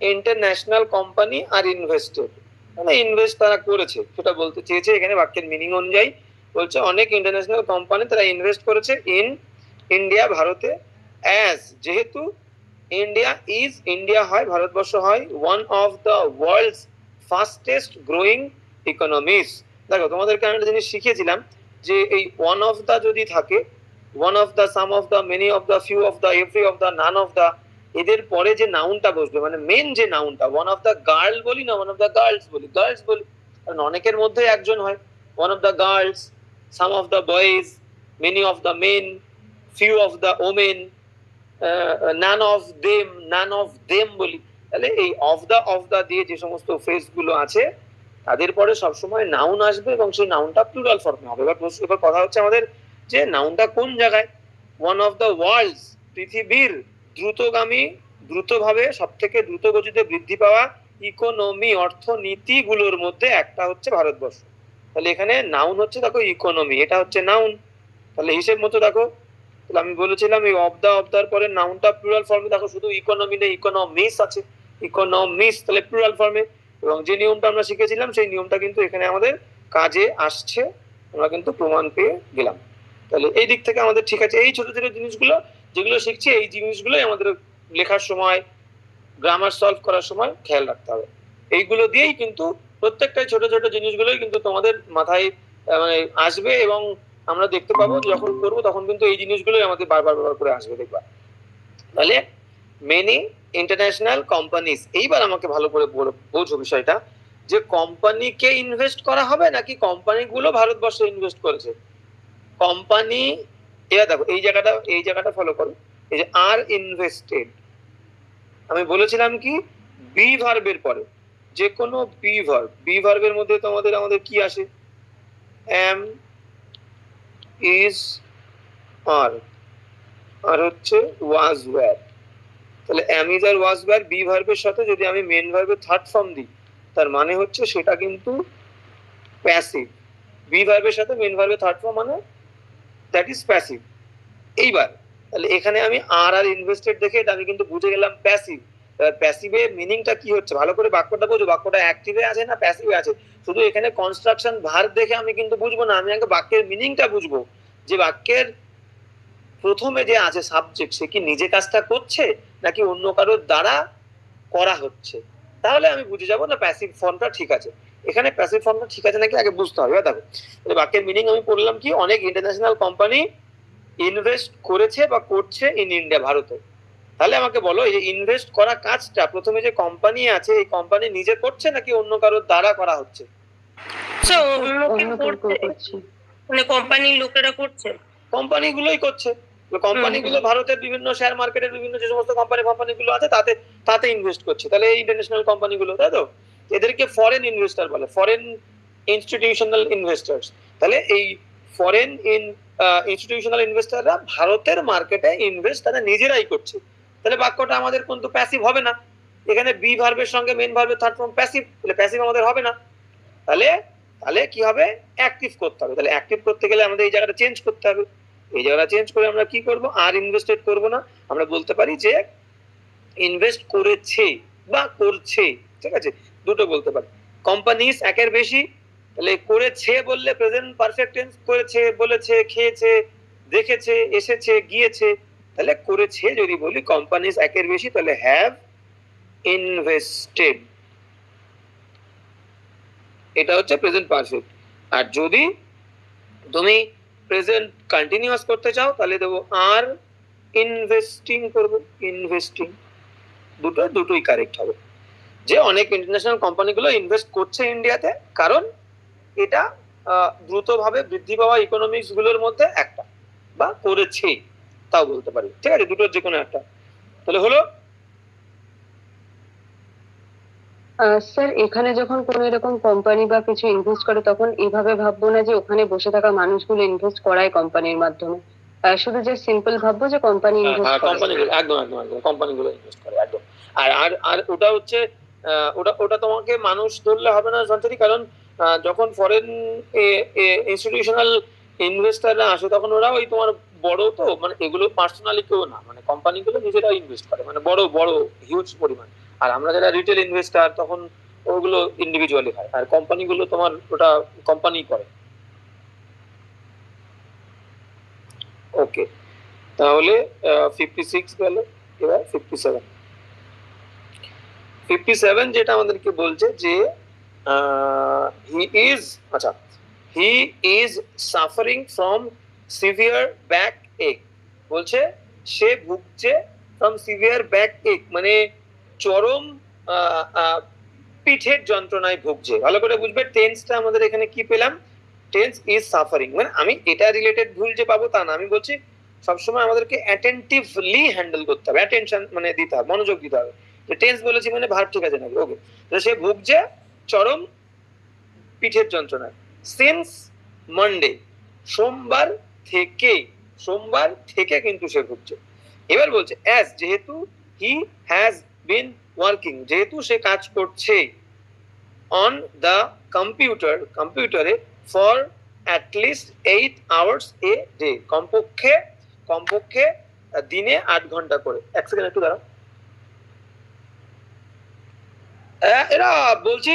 ইন্টারন্যাশনাল কোম্পানি আর ইনভেস্টেড, মানে ইনভেস্ট তারা করেছে সেটা বলতে চেয়েছে এখানে বাক্যের মিনিং অনুযায়ী। বলছে অনেক ইন্টারন্যাশনাল কোম্পানি তারা ইনভেস্ট করেছে ইন ইন্ডিয়া, ভারতে। অ্যাজ যেহেতু ইন্ডিয়া হয়, ভারতবর্ষ হয় one of the world's fastest growing economies. দেখো তোমাদেরকে আমি একটা জিনিস শিখিয়েছিলাম যে এই ওয়ান অফ দ্য যদি থাকে, one of the, some of the, many of the, few of the, every of the, none of the, এদের পরে যে নাউনটা বসবে মানে মেন যে নাউনটা, ওয়ান অফ দ্য গার্ল বলি না, ওয়ান অফ দ্য গার্লস বলি, গার্লস বলি, কারণ অনেকের মধ্যে একজন হয়। One of the girls, some of the boys, many of the men, few of the women, none of them বলি। তাহলে এই অফ দ্য দিয়ে যে সমস্ত ফ্রেজ গুলো আছে তাদের পরে সবসময় নাউন আসবে এবং সেই নাউনটা প্লুরাল ফর্মে হবে। এবার কথা হচ্ছে আমাদের যে নাউনটা কোন জায়গায়। ওয়ান অফ দ্য ওয়ার্ল্ডস, পৃথিবীর দ্রুতগামী, দ্রুতভাবে সব থেকে দ্রুত গতিতে বৃদ্ধি পাওয়া ইকোনমি, অর্থনীতি গুলোর মধ্যে একটা হচ্ছে ভারতবর্ষ। তাহলে এখানে নাউন হচ্ছে দেখো ইকোনমি, এটা হচ্ছে নাউন। তাহলে হিসেব মতো দেখো, তাহলে আমি বলেছিলাম এই অফদার পরে নাউনটা প্লুরাল ফর্মে, দেখো শুধু ইকোনমি নেই, ইকোনমিস আছে, ইকোনমিস, তাহলে প্লুরাল ফর্মে। এবং যে নিয়মটা আমরা শিখেছিলাম সেই নিয়মটা কিন্তু এখানে আমাদের কাজে আসছে, আমরা কিন্তু প্রমাণ পেয়ে গেলাম। তাহলে এই দিক থেকে আমাদের ঠিক আছে। এই ছোট ছোট জিনিসগুলো যেগুলো শিখছি, এই জিনিসগুলোই আমাদের লেখার সময়, গ্রামার সলভ করার সময় খেয়াল রাখতে হবে। এইগুলো দিয়েই কিন্তু প্রত্যেকটাই ছোট ছোট জিনিসগুলোই কিন্তু তোমাদের মাথায় মানে আসবে, এবং আমরা দেখতে পাবো যখন করবো তখন কিন্তু এই জিনিসগুলোই আমাদের বারবার ব্যবহার করে আসবে, দেখবা। তাহলে মেনি ইন্টারন্যাশনাল কোম্পানিজ, এইবার আমাকে ভালো করে বোঝো বিষয়টা, যে কোম্পানিকে ইনভেস্ট করা হবে নাকি কোম্পানিগুলো ভারতবর্ষে ইনভেস্ট করেছে। কোম্পানি, এবার দেখো এই জায়গাটা ফলো করো, এই যে আর ইনভেস্টেড, আমি বলেছিলাম কি বি ভার্বের পরে যে কোনো বি ভার্বের মধ্যে আমাদের কি আসে, এম, ইজ, আর হচ্ছে ওয়াজ, ওয়্যার। তাহলে am, is are was, were be ভার্বের সাথে যদি আমি মেন ভার্বের থার্ড ফর্ম দিই, তার মানে হচ্ছে সেটা কিন্তু প্যাসিভ। বি ভার্বের সাথে মেন ভার্বের থার্ড ফর্ম মানে দ্যাট ইজ প্যাসিভ। এইবার তাহলে এখানে আমি আর ইনভেস্টেড দেখে এটা আমি কিন্তু বুঝে গেলাম প্যাসিভ। প্যাসিভের মিনিংটা কি হচ্ছে ভালো করে বাক্যটা বোঝো, বাক্যটা অ্যাক্টিভে আছে না প্যাসিভে আছে। শুধু এখানে কনস্ট্রাকশন ভার্ব দেখে আমি কিন্তু বুঝবো না, আমি আগে বাক্যের মিনিংটা বুঝবো, যে বাক্যের প্রথমে যে আছে সাবজেক্ট সে কি নিজে কাজটা করছে নাকি অন্য কারোর দ্বারা করা হচ্ছে, তাহলে আমি বুঝে যাবো না প্যাসিভ ফর্মটা ঠিক আছে। এখানে প্যাসিভ ফর্মটা ঠিক আছে নাকি আগে বুঝতে হবে। দেখো বাক্যের মিনিং আমি পড়লাম কি অনেক ইন্টারন্যাশনাল কোম্পানি ইনভেস্ট করেছে বা করছে ইন ইন্ডিয়া, ভারতে। তাহলে আমাকে বলো এই যে ইনভেস্ট করা কাজটা প্রথমে যে কোম্পানি আছে এই কোম্পানি নিজে করছে নাকি অন্য কারোর দ্বারা করা হচ্ছে। মানে কোম্পানির লোকেরা করছে, কোম্পানিগুলোই করছে। কোম্পানিগুলো ভারতের বিভিন্ন শেয়ার মার্কেটের বিভিন্ন যে সমস্ত কোম্পানিগুলো আছে তাতে ইনভেস্ট করছে। তাহলে এই ইন্টারন্যাশনাল কোম্পানিগুলো, তাই তো, এদেরকে ফরেন ইনভেস্টর বলে, ফরেন ইনস্টিটিউশনাল ইনভেস্টার্স। তাহলে এই ফরেন ইনস্টিটিউশনাল ইনভেস্টররা ভারতের মার্কেটে ইনভেস্ট তারা নিজেরাই করছে, তাহলে বাক্যটা আমাদের কিন্তু প্যাসিভ হবে না। এখানে বি ভার্বের সঙ্গে মেন ভার্বের থার্ড ফর্ম প্যাসিভ, তাহলে প্যাসিভ আমাদের হবে না। তাহলে তাহলে কি হবে, অ্যাক্টিভ করতে হবে। তাহলে অ্যাক্টিভ করতে গেলে আমাদের এই জায়গাটা চেঞ্জ করতে হবে। এই জায়গাটা চেঞ্জ করে আমরা কি করব, আর ইনভেস্টেড করব না, আমরা বলতে পারি যে ইনভেস্ট করেছে বা করছে, ঠিক আছে, দুটো বলতে পারি। কোম্পানিজ একের বেশি, তাহলে করেছে বললে প্রেজেন্ট পারফেক্ট টেন্স, করেছে, বলেছে, খেয়েছে, দেখেছে, এসেছে, গিয়েছে, তাহলে করেছে যদি বলি কোম্পানিজ একের বেশি, তাহলে হ্যাভ ইনভেস্টেড, এটা হচ্ছে প্রেজেন্ট পারফেক্ট। আর যদি তুমি প্রেজেন্ট কন্টিনিউয়াস করতে চাও তাহলে দেবো আর ইনভেস্টিং করবো, ইনভেস্টিং, দুটোই কারেক্ট হবে। যে অনেক ইন্টারন্যাশনাল কোম্পানিগুলো ইনভেস্ট করছে ইন্ডিয়াতে, কারণ এটা দ্রুতভাবে বৃদ্ধি পাওয়া ইকোনমিক্স গুলোর মধ্যে একটা, বা করেছে তাও বলতে পারি, ঠিক আছে, দুটোর যে কোনো একটা। তাহলে হলো স্যার এখানে যখন কোনো এরকম কোম্পানি বা কিছু ইনভেস্ট করে তখন এইভাবে ভাববো না যে ওখানে বসে থাকা মানুষগুলো ইনভেস্ট করায় কোম্পানির মাধ্যমে, শুধু যে সিম্পল ভাববো যে কোম্পানি ইনভেস্ট করে। কোম্পানিগুলো একদম একদম একদম কোম্পানিগুলো ইনভেস্ট করে একদম। আর আর আর ওটা হচ্ছে ওটা তোমাকে মানুষ ধরলে হবে না সঞ্চারী, কারণ যখন ফরেন ইনস্টিটিউশনাল ইনভেস্টাররা আসে তখন ওরা ওই তোমার বড়, তো মানে এগুলো পার্সোনালি কেউ না, মানে কোম্পানিগুলো নিজেরা ইনভেস্ট করে, মানে বড় বড় হিউজ পরিমাণ। আর আমরা যারা রিটেল ইনভেস্টার তখন ওগুলো ইন্ডিভিজুয়ালি হয়, আর কোম্পানিগুলো তোমার ওটা কোম্পানি করে। ওকে, তাহলে 56 গেল, এবার 57 যেটা আমাদেরকে বলছে যে he is suffering from severe back এক, বলছে সে ভুগছে ফ্রম সিভিয়ার ব্যাক এক, মানে চরম পিঠের যন্ত্রণায় ভুগছে। ভালো করে বুঝবে, টেন্সটা আমাদের এখানে কি পেলাম, টেন্স ইজ সাফারিং, মানে আমি এটা রিলেটেড ভুল যে পাবো তা না, আমি বলছি সবসময় আমাদেরকে অ্যাটেন্টিভলি হ্যান্ডেল করতে হবে, অ্যাটেনশন মানে দিতে হবে, মনোযোগ দিতে হবে। টেন্স বলেছি মানে ভার্ব ঠিক আছে নাকি, ওকে। তো সে ভুগছে চরম পিঠের যন্ত্রণায় সিন্স মানডে, সোমবার থেকে কিন্তু সে ভুগছে। এবার বলছে অ্যাজ, যেহেতু হি হ্যাজ বিন ওয়ার্কিং, যেহেতু সে কাজ করছে অন দ্য কম্পিউটারে for at least 8 hours a day, কমপক্ষে দিনে 8 ঘন্টা করে। এক সেকেন্ড একটু দাঁড়াও, এরা বলছি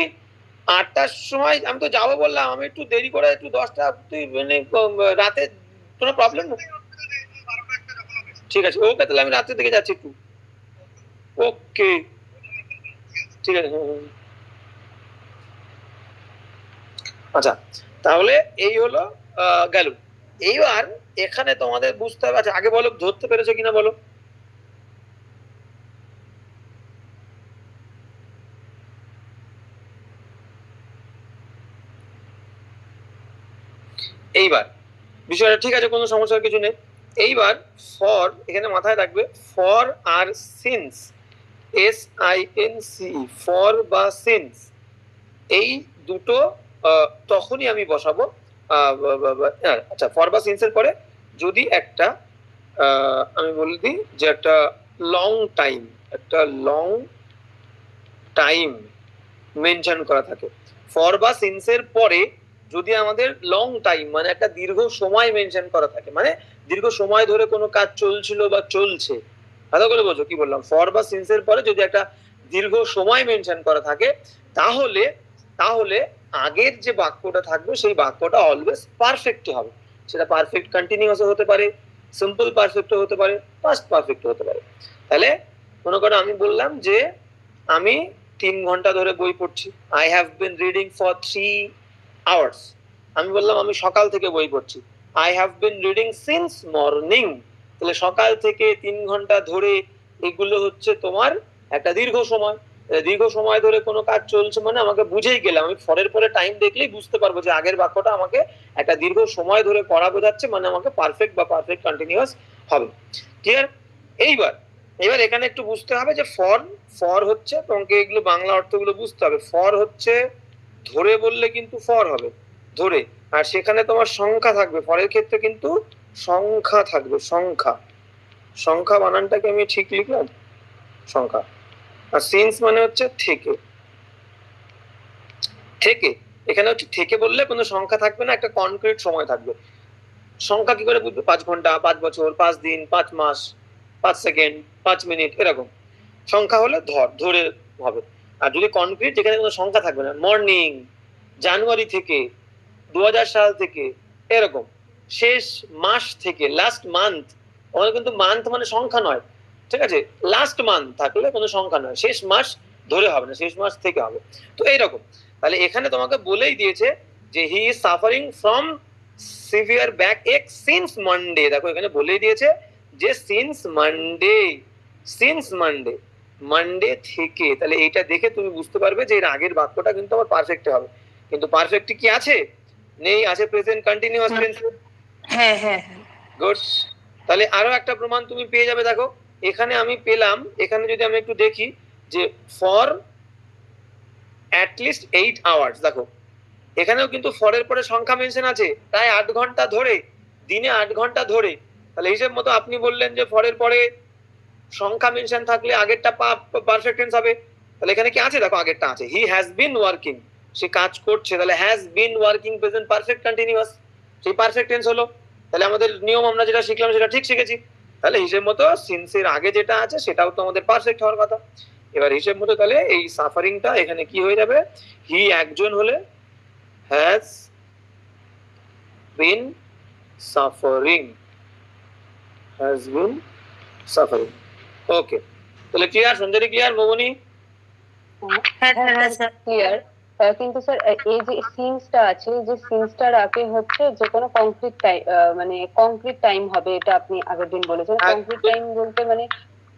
8টার সময় আমি তো যাবো বললাম, আমি একটু দেরি করে একটু 10টা মানে রাতে, কোনো প্রবলেম নেই, ঠিক আছে ওকে, তাহলে আমি রাতের দিকে যাচ্ছি একটু, ওকে ঠিক আছে। আচ্ছা, তাহলে এই হলো গেল। এইবার এখানে তোমাদের বুঝতে হবে, আচ্ছা আগে বলো ধরতে পেরেছো কিনা বলো। এইবার বিষয়টা ঠিক আছে, কোনো সমস্যার কিছু নেই। এইবার ফর, এখানে মাথায় রাখবে ফর আর সিন্স, SINC, ফর বা সিন্স, এই দুটো তখনই আমি বসাবো। আচ্ছা, ফর বা সিন্স এর পরে যদি একটা আমি বলে দিই যে একটা লং টাইম মেনশন করা থাকে, ফর বা সিন্স এর পরে যদি আমাদের লং টাইম মানে একটা দীর্ঘ সময় মেনশন করা থাকে, মানে দীর্ঘ সময় ধরে কোনো কাজ চলছিল বা চলছে, ভালো করে বোঝো কি বললাম, ফর বা সিন্স এর পরে যদি একটা দীর্ঘ সময় মেনশন করা থাকে তাহলে আগের যে বাক্যটা থাকবে সেই বাক্যটা অলওয়েজ পারফেক্ট হবে। সেটা পারফেক্ট কন্টিনিউয়াস হতে পারে, সিম্পল পারফেক্ট হতে পারে, পাস্ট পারফেক্ট হতে পারে। তাহলে মনে করো আমি বললাম যে আমি 3 ঘন্টা ধরে বই পড়ছি, I have been reading for 3 hours, আমি বললাম আমি সকাল থেকে বই পড়ছি, I have been reading since morning, তাহলে সকাল থেকে 3 ঘন্টা ধরে, এগুলো হচ্ছে তোমার একটা দীর্ঘ সময় ধরে কোনো কাজ চলছে, মানে আমাকে বুঝেই গেলাম, আমি ফরের পরে টাইম দেখলেই বুঝতে পারবো যে আগের বাক্যটা আমাকে একটা দীর্ঘ সময় ধরে করা বোঝাচ্ছে, মানে আমাকে পারফেক্ট বা পারফেক্ট কন্টিনিউয়াস হবে। ক্লিয়ার? এইবার এখানে একটু বুঝতে হবে যে ফর হচ্ছে, তোমাকে এগুলো বাংলা অর্থগুলো বুঝতে হবে। ফর হচ্ছে ধরে বললে কিন্তু ফর হবে, ধরে, আর সেখানে তোমার সংখ্যা থাকবে, ফরের ক্ষেত্রে কিন্তু সংখ্যা থাকবে, সংখ্যা। সংখ্যা বানানটাকে আমি ঠিক লিখলাম, সংখ্যা। আর সিন্স মানে হচ্ছে থেকে, থেকে। এখানে হচ্ছে থেকে বললে কোনো সংখ্যা থাকবে না, একটা কনক্রিট সময় থাকবে। সংখ্যা কি করে বুঝবে? 5 ঘন্টা, 5 বছর, 5 দিন, 5 মাস, 5 সেকেন্ড, 5 মিনিট, এরকম। সংখ্যা হলে ধরে হবে। আর যদি কনক্রিট, যেখানে কোনো সংখ্যা থাকবে না, মর্নিং, জানুয়ারি থেকে, 2000 সাল থেকে, এরকম। শেষ মাস থেকে, লাস্ট মান্থ। আমাদের কিন্তু মান্থ মানে সংখ্যা নয়, ঠিক আছে? লাস্ট মান্থ থাকলে কোনো সংখ্যা নয়, শেষ মাস ধরে হবে না, শেষ মাস থেকে হবে। তো এইরকম। তাহলে এখানে তোমাকে বলেই দিয়েছে যে he is suffering from severe back এক সিন্স মানডে। দেখো এখানে বলেই দিয়েছে যে since Monday, since Monday, Monday থেকে। তাহলে এইটা দেখে তুমি বুঝতে পারবে যে এর আগের বাক্যটা কিন্তু আমার পারফেক্ট হবে। কিন্তু পারফেক্ট কি আছে? নেই, আছে প্রেজেন্ট কন্টিনিউয়াস টেন্স। হ্যাঁ হ্যাঁ হ্যাঁ। গুড। তাহলে আরো একটা প্রমাণ তুমি পেয়ে যাবে। দেখো এখানে আমি পেলাম, এখানে যদি আমি একটু দেখি যে ফর অ্যাটলিস্ট 8 আওয়ার্স। দেখো এখানেও কিন্তু ফরের পরে সংখ্যা মেনশন আছে, প্রায় 8 ঘন্টা ধরে, দিনে 8 ঘন্টা ধরে। তাহলে হিসেব মতো আপনি বললেন যে ফরের পরে সংখ্যা মেনশন থাকলে আগেরটা পারফেক্ট টেন্স হবে। তাহলে এখানে কি আছে? দেখো আগেরটা আছে, হি হ্যাজ বিন ওয়ার্কিং, সে কাজ করছে। তাহলে has been working present perfect continuous, সেই পারফেক্ট টেন্স হলো। তাহলে আমাদের নিয়ম আমরা যেটা শিখলাম সেটা ঠিক শিখেছি। তাহলে হিসেব মতো সিন্সের আগে যেটা আছে সেটাও তো আমাদের পারফেক্ট হওয়ার কথা। এবার হিসেব মতো তাহলে এই সাফারিংটা এখানে কি হয়ে যাবে? হি একজন হলে has been suffering, has been suffering. Okay, তাহলে ক্লিয়ার? সঞ্জয় ক্লিয়ার? মোমনি? হ্যাঁ হ্যাঁ স্যার। ক্লিয়ার। কিন্তু স্যার এই যে সিন্সটা আছে, যে সিন্সটার আগে হচ্ছে যে কোনো কংক্রিট টাইম, মানে কংক্রিট টাইম হবে, এটা আপনি আগের দিন বলেছেন। কংক্রিট টাইম বলতে মানে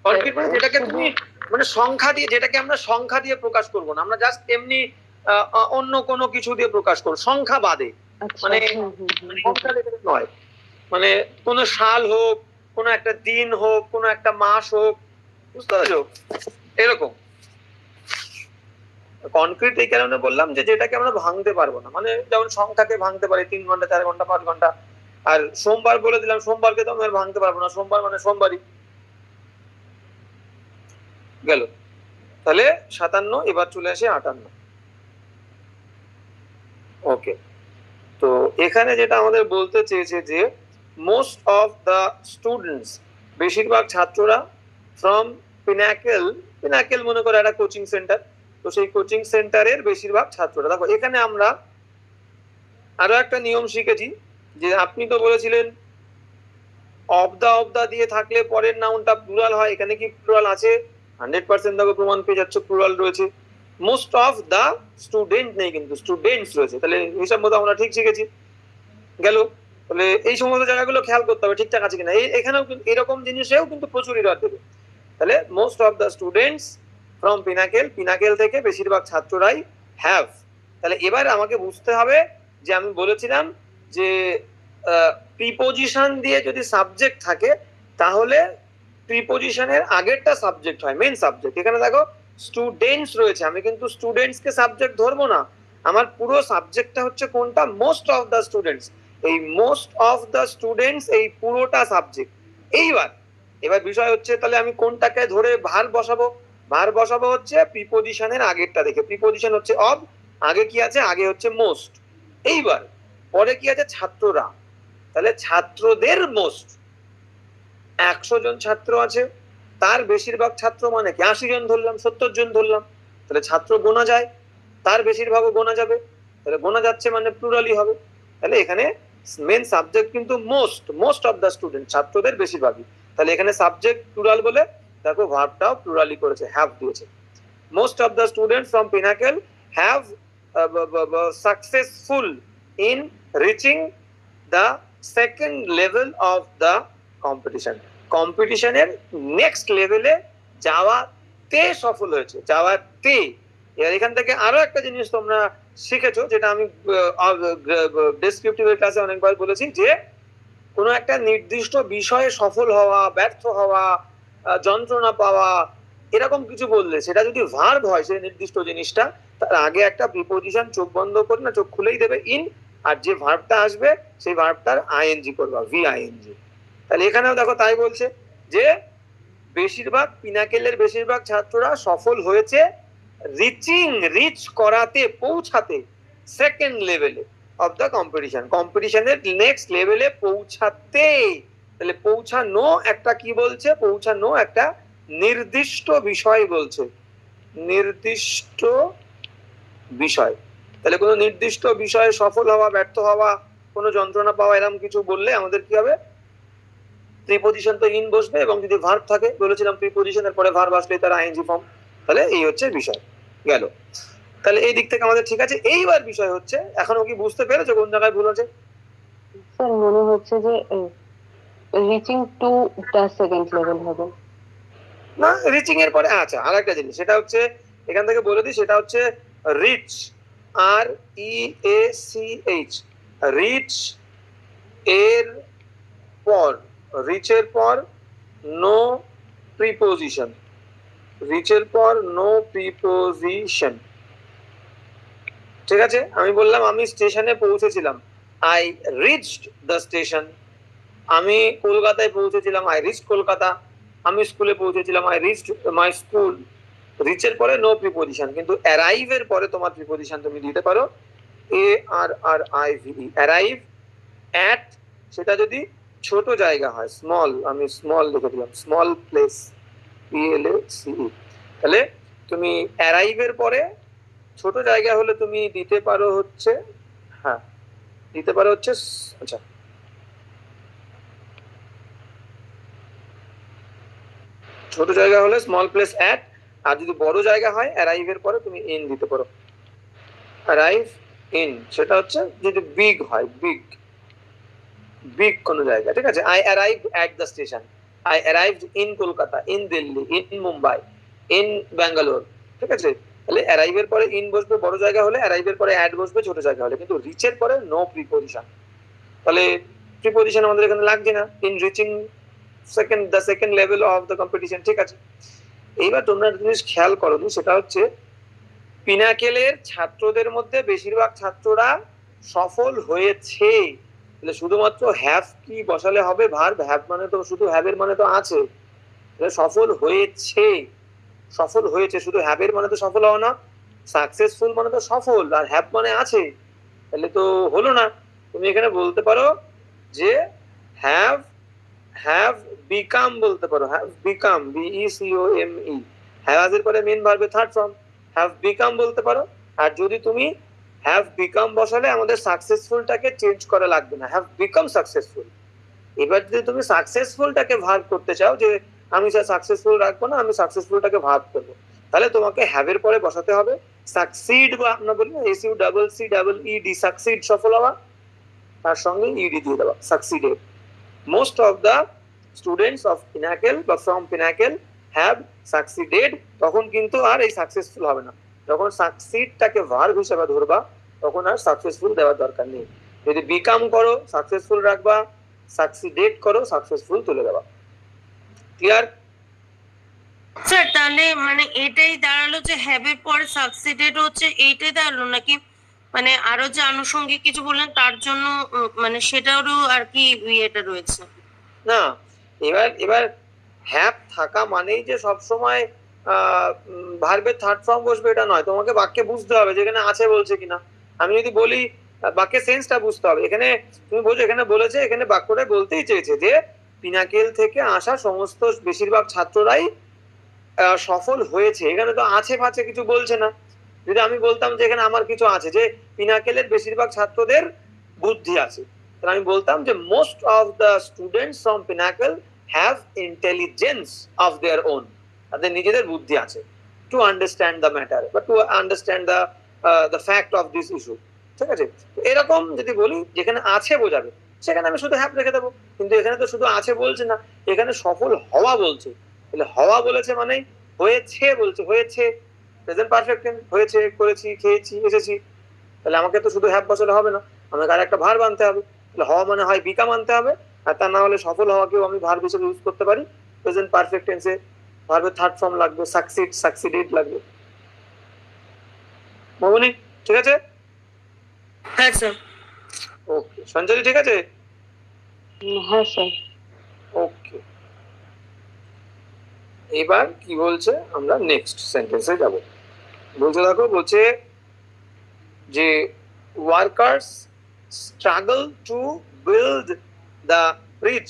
কনক্রিট মানে যেটাকে তুমি মানে সংখ্যা দিয়ে, যেটাকে আমরা সংখ্যা দিয়ে প্রকাশ করব না, আমরা জাস্ট এমনি অন্য কোনো কিছু দিয়ে প্রকাশ করব, সংখ্যা বাদে। মানে সংখ্যা দিয়ে নয়, মানে কোনো সাল হোক, কোনো একটা দিন হোক, কোনো একটা মাস হোক, বুঝতে পারছো? এরকম। কনক্রিট এই কারণে বললাম যে যেটাকে আমরা ভাঙতে পারবো না, মানে যেমন সংখ্যাকে ভাঙতে পারি 3 ঘন্টা, 4 ঘন্টা, 5 ঘন্টা। আর সোমবার বলে দিলাম, সোমবারকে তো আমরা ভাঙতে পারবো না, সোমবার মানে সোমবারই গেল। তাহলে 57, এবার চলে আসে 58। ওকে, তো এখানে যেটা আমাদের বলতে চেয়েছে যে মোস্ট অফ দ্য স্টুডেন্টস, বেশিরভাগ ছাত্ররা, ফ্রম পিনাকেল, পিনাকেল মনে করে একটা কোচিং সেন্টার, তো সেই কোচিং সেন্টারের বেশিরভাগ ছাত্ররা। দেখো এখানে আমরা আরো একটা নিয়ম শিখেছি যে আপনি তো বলেছিলেন অফ দা দিয়ে থাকলে পরের নাউনটা প্লুরাল হয়। এখানে কি প্লুরাল আছে? 100% দেখো প্রমাণ পেয়ে যাচ্ছ, প্লুরাল রয়েছে। মোস্ট অফ দা স্টুডেন্ট নেই, কিন্তু স্টুডেন্টস রয়েছে। তাহলে হিসাব মতো আমরা ঠিক শিখেছি গেল। তাহলে এই সমস্ত জায়গাগুলো খেয়াল করতে হবে ঠিকঠাক আছে কিনা। এখানেও কিন্তু এরকম জিনিসেও কিন্তু প্রচুর এরর দেবে। তাহলে most of the students from Pinnacle, Pinnacle থেকে বেশিরভাগ ছাত্ররাই হ্যাভ। তাহলে এবার আমাকে বুঝতে হবে যে আমি বলেছিলাম যে প্রিপোজিশন দিয়ে যদি সাবজেক্ট থাকে তাহলে প্রিপোজিশনের আগেরটা সাবজেক্ট হয়, মেন সাবজেক্ট। এখানে দেখো স্টুডেন্টস রয়েছে, আমি কিন্তু স্টুডেন্টস কে সাবজেক্ট ধরবো না, আমার পুরো সাবজেক্টটা হচ্ছে কোনটা? Most of the students. এই মোস্ট অফ দা স্টুডেন্টস, এই পুরোটা সাবজেক্ট। এবার বিষয় হচ্ছে তাহলে আমি কোনটাকে ধরে ভার বসাবো? ভার বসাবো হচ্ছে প্রিপোজিশনের আগেরটা দেখে। প্রিপোজিশন হচ্ছে অফ, আগে কি আছে? আগে হচ্ছে মোস্ট। এইবার পরে কি আছে? ছাত্ররা। তাহলে ছাত্রদের মোস্ট, 100 জন ছাত্র আছে, তার বেশিরভাগ ছাত্র মানে কি? 80 জন ধরলাম, 70 জন ধরলাম, তাহলে ছাত্র গোনা যায়, তার বেশিরভাগও গোনা যাবে, তাহলে গোনা যাচ্ছে মানে প্লুরালই হবে। তাহলে এখানে মেন সাবজেক্ট কিন্তু most, most of the student, ছাত্রদের বেশিরভাগই। তাহলে এখানে সাবজেক্ট প্লুরাল বলে দেখো ভার্বটাও প্লুরালি করেছে, হ্যাভ দিয়েছে। Most of the students from Pinnacle have successful in reaching the second level of the competition. কম্পিটিশনের নেক্সট লেভেলে যাওয়াতে সফল হয়েছে, যাওয়াতে। এবার এখান থেকে আরো একটা জিনিস তোমরা শিখেছো, যেটা আমি ডেসক্রিপটিভের ক্লাসে অনেকবার বলেছি, যে কোনো একটা নির্দিষ্ট বিষয়ে সফল হওয়া, ব্যর্থ হওয়া, যন্ত্রণা পাওয়া, এরকম কিছু বললে সেটা যদি ভার্ব হয় সেই নির্দিষ্ট জিনিসটা, তার আগে একটা প্রিপোজিশন চোখ বন্ধ করে না চোখ খুলেই দেবে, ইন আর যে ভার্বটা আসবে সেই ভার্বটার আইএনজি করবা, ভিআইএনজি। তাহলে এখানেও দেখো তাই বলছে যে বেশিরভাগ পিনাকেলের বেশিরভাগ ছাত্ররা সফল হয়েছে রিচ করাতে, পৌঁছাতে সেকেন্ড লেভেলে অফ দ্য কম্পিটিশন, কম্পিটিশনের নেক্সট লেভেলে পৌঁছাতে। তাহলে পৌঁছানো একটা কি বলছে, পৌঁছানো একটা নির্দিষ্ট বিষয় বলছে, নির্দিষ্ট বিষয়। তাহলে কোনো নির্দিষ্ট বিষয়ে সফল হওয়া, ব্যর্থ হওয়া, কোনো যন্ত্রণা পাওয়া, এরকম কিছু বললে আমাদের কি হবে, প্রিপোজিশন তো ইন বসবে, এবং যদি ভার্ব থাকে, বলেছিলাম প্রিপোজিশনের পরে ভার্ব আসলে তার আইএনজি ফর্ম। তাহলে এই হচ্ছে বিষয় গেল। তাহলে এই দিক থেকে আমাদের ঠিক আছে। এইবার বিষয় হচ্ছে, এখনো কি বুঝতে পেরেছো কোন জায়গায় ভুল আছে? স্যার মনে হচ্ছে যে reaching to the second level হবে। না, রিচিং এর পরে আচ্ছা আর একটা জিনিস, সেটা হচ্ছে এখান থেকে বলে দিই, সেটা হচ্ছে রিচ, REACH, রিচ এর পর, রিচের পর নো প্রিপোজিশন, রিচের পর নো প্রিপোজিশন। ঠিক আছে, আমি বললাম আমি স্টেশনে পৌঁছেছিলাম, আই রিচড দ্য স্টেশন। আমি কলকাতায় পৌঁছেছিলাম, আই রিচড কলকাতা। আমি স্কুলে পৌঁছেছিলাম, আই রিচড মাই স্কুল। রিচের পরে নো প্রিপোজিশন, কিন্তু অ্যারাইভ এর পরে তোমার প্রিপোজিশন তুমি দিতে পারো, ARRIVE, অ্যারাইভ অ্যাট। সেটা যদি ছোট জায়গা হয়, স্মল, আমি স্মল লিখে দিলাম, স্মল প্লেস, PLACE। তাহলে তুমি অ্যারাইভ এর পরে ছোট জায়গা হলে তুমি দিতে পারো হচ্ছে, হ্যাঁ দিতে পারো হচ্ছে, আচ্ছা ছোট জায়গা হলে স্মল প্লেস অ্যাট, আর যদি বড় জায়গা হয় অ্যারাইভ এর পরে তুমি ইন দিতে পারো, অ্যারাইভ ইন। সেটা হচ্ছে যদি বিগ হয়, বিগ কোন জায়গা। ঠিক আছে, I arrive at the station, I arrived in Kolkata, in Delhi, in Mumbai, in Bangalore. ঠিক আছে, তাহলে অ্যারাইভ এর পরে ইন বসবে বড় জায়গা হলে, অ্যারাইভ এর পরে অ্যাট বসবে ছোট জায়গা হলে, কিন্তু রিচের পরে নো প্রিপোজিশন। তাহলে প্রিপোজিশন আমাদের এখানে লাগছে না, in reaching the second level of the competition. ঠিক আছে, এইবার তোমরা একটা জিনিস খেয়াল করো, সেটা হচ্ছে পিনাকেলের ছাত্রদের মধ্যে বেশিরভাগ ছাত্ররা সফল হয়েছে। তাহলে শুধুমাত্র হ্যাভ কি বসালে হবে? ভার্ব, হ্যাভ মানে তো শুধু হ্যাভের মানে তো আছে, সফল হয়েছে, সফল হয়েছে, শুধু হ্যাভের মানে তো সফল হওয়া না, সাকসেসফুল মানে তো সফল, আর হ্যাভ মানে আছে, তাহলে তো হলো না। তুমি এখানে বলতে পারো যে হ্যাভ, হ্যাভ বিকাম বলতে পারো, হ্যাভ বিকাম, BECOME, হ্যাভ এর পরে মেন ভার্বের থার্ড ফর্ম, হ্যাভ বিকাম বলতে পারো। আর যদি তুমি হ্যাভ বিকাম বসালে আমাদের সাকসেসফুলটাকে চেঞ্জ করা লাগবে না, হ্যাভ বিকাম সাকসেসফুল। এবার যদি তুমি সাকসেসফুলটাকে ভার্ব করতে চাও, যে আমি সাকসেসফুল রাখবো না, আমি সাকসেসফুলটাকে ভার্ব করবো, তাহলে তোমাকে হ্যাভ এর পরে বসাতে হবে সাকসিড, বা আমরা বলি না SUCCEED, সাকসিড, সফল হওয়া, তার সঙ্গে ইডি দিয়ে দেওয়া, succeeded. Most of the students of pinnacle বা ফ্রম পিনাকেল হ্যাভ সাকসিডেড। তখন কিন্তু আর এই সাকসেসফুল হবে না, যখন সাকসিডটাকে ভার্ব হিসেবে ধরবা তখন আর সাকসেসফুল দেওয়ার দরকার নেই। যদি বিকাম করো সাকসেসফুল রাখবা, সাকসিডেড করো সাকসেসফুল তুলে দেওয়া। ক্লিয়ার? স্যার তাহলে মানে এটাই দাঁড়ালো যে হ্যাভ এর পরে সাকসিডেড হচ্ছে, এইটাই দাঁড়ালো নাকি মানে আরো যে আনুষঙ্গিক কিছু বললেন তার জন্য মানে সেটারও আর কি ইয়েটা রয়েছে? না, এবার হ্যাভ থাকা মানেই যে সবসময় ভার্বের থার্ড ফর্ম বসবে এটা নয়, তোমাকে বাক্যে বুঝতে হবে যেখানে আছে বলছে কিনা। আমি যদি বলি বাক্যের সেন্সটা বুঝতে হবে। এখানে তুমি বোঝো, এখানে বলেছে, এখানে বাক্যটা বলতেই চেয়েছে যে পিনাকেল থেকে আসা সমস্ত বেশিরভাগ ছাত্ররাই সফল হয়েছে। এখানে তো আছে ফাছে কিছু বলছে না। যদি আমি বলতাম যে এখানে আমার কিছু আছে, যে পিনাকেলের বেশিরভাগ ছাত্রদের বুদ্ধি আছে, তাহলে আমি বলতাম যে most of the students from Pinnacle have intelligence of their own, তাদের নিজেদের বুদ্ধি আছে, টু আন্ডারস্ট্যান্ড দ্য ম্যাটার বা to understand the fact of this issue. ঠিক আছে, এরকম যদি বলি যেখানে আছে বোঝাবে, সেখানে আমি শুধু হ্যাভ রেখে দেবো। কিন্তু এখানে তো শুধু আছে বলছে না, এখানে সফল হওয়া বলছে। তাহলে হওয়া বলেছে মানে হয়েছে বলছে, হয়েছে প্রেজেন্ট পারফেক্ট টেন্স, হয়েছে, করেছি, খেয়েছি, এসেছি। তাহলে আমাকে তো শুধু হ্যাভ বসালে হবে না, আমাকে আর একটা ভার্ব আনতে হবে। তাহলে হওয়া মানে হয় বিকাম আনতে হবে, আর তা না হলে সফল হওয়াকেও আমি ভার্ব হিসেবে ইউজ করতে পারি। প্রেজেন্ট পারফেক্ট টেন্সে ভার্বের থার্ড ফর্ম লাগবে, সাকসিড, সাকসিডেড লাগবে। মামনি ঠিক আছে? হ্যাঁ স্যার। ওকে সঞ্জলি, ঠিক আছে? হ্যাঁ স্যার। ওকে, এবার কি বলছে, আমরা নেক্সট সেন্টেন্সে যাব। বলতে দেখো, বলছে যে workers struggle to build the bridge.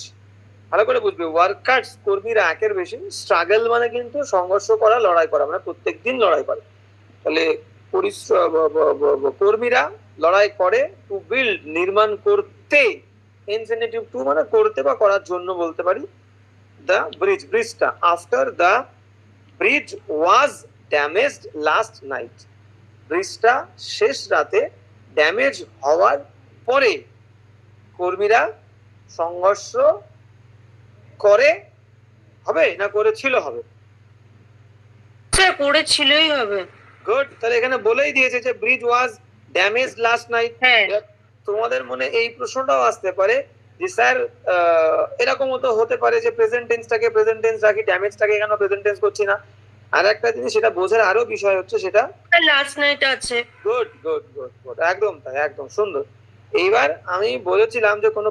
ভালো করে বুঝবে, ওয়ার্কার্স কর্মীরা একের বেশি, স্ট্রাগল মানে কিন্তু সংঘর্ষ করা, লড়াই করা, মানে প্রত্যেকদিন লড়াই করে। তাহলে কর্মীরা লড়াই করে, টু বিল্ড নির্মাণ করতে, ইনফিনিটিভ টু মানে করতে বা করার জন্য বলতে পারি, দ্য ব্রিজ ব্রিজটা, after the bridge was damaged last night. ব্রিজটা শেষ রাতে ড্যামেজ হওয়ার পরে কর্মীরা সংঘর্ষ করে, হবে না করেছিল হবে? স্যার করেছিলই হবে। গুড, তাহলে এখানে বলেই দিয়েছে যে ব্রিজ ওয়াজ ড্যামেজ লাস্ট নাইট। হ্যাঁ। তোমাদের মনে এই প্রশ্নটাও আসতে পারে যে স্যার এরকমও তো হতে পারে যে প্রেজেন্ট টেন্স রাখি, ড্যামেজটাকে কেন প্রেজেন্ট টেন্স করছি না? আর একটা জিনিস সেটা বোঝার আরো বিষয় হচ্ছে, সেটা লাস্ট নাইট আছে। গুড গুড গুড গুড, একদম তাই, একদম সুন্দর। এইবার আমি বলেছিলাম যে কোনো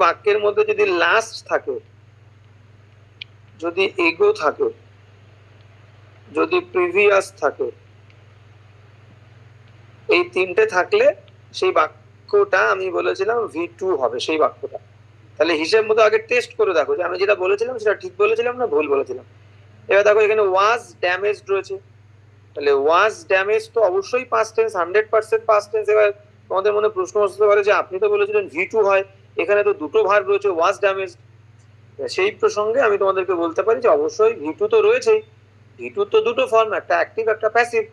বাক্যের মধ্যে যদি লাস্ট থাকে, যদি এগো থাকে, যদি প্রিভিয়াস থাকে, এই তিনটে থাকলে সেই বাক্যটা আমি বলেছিলাম V2 হবে সেই বাক্যটা। তাহলে হিসেব মতো আগে টেস্ট করে দেখো যে আমি যেটা বলেছিলাম সেটা ঠিক বলেছিলাম না ভুল বলেছিলাম। এবার দেখো এখানে ওয়াজ ড্যামেজড রয়েছে, তাহলে ওয়াজ ড্যামেজ তো অবশ্যই পাস্ট টেন্স, 100% পাস্ট টেন্স। এবার তোমাদের মনে প্রশ্ন আসতে পারে যে আপনি তো বলেছিলেন V2 হয়, এখানে তো দুটো ভার্ব রয়েছে, ওয়াজ ড্যামেজড। সেই প্রসঙ্গে আমি তোমাদেরকে বলতে পারি যে অবশ্যই V2 তো রয়েছেই। V2 তো দুটো ফর্ম, একটা অ্যাক্টিভ একটা প্যাসিভ।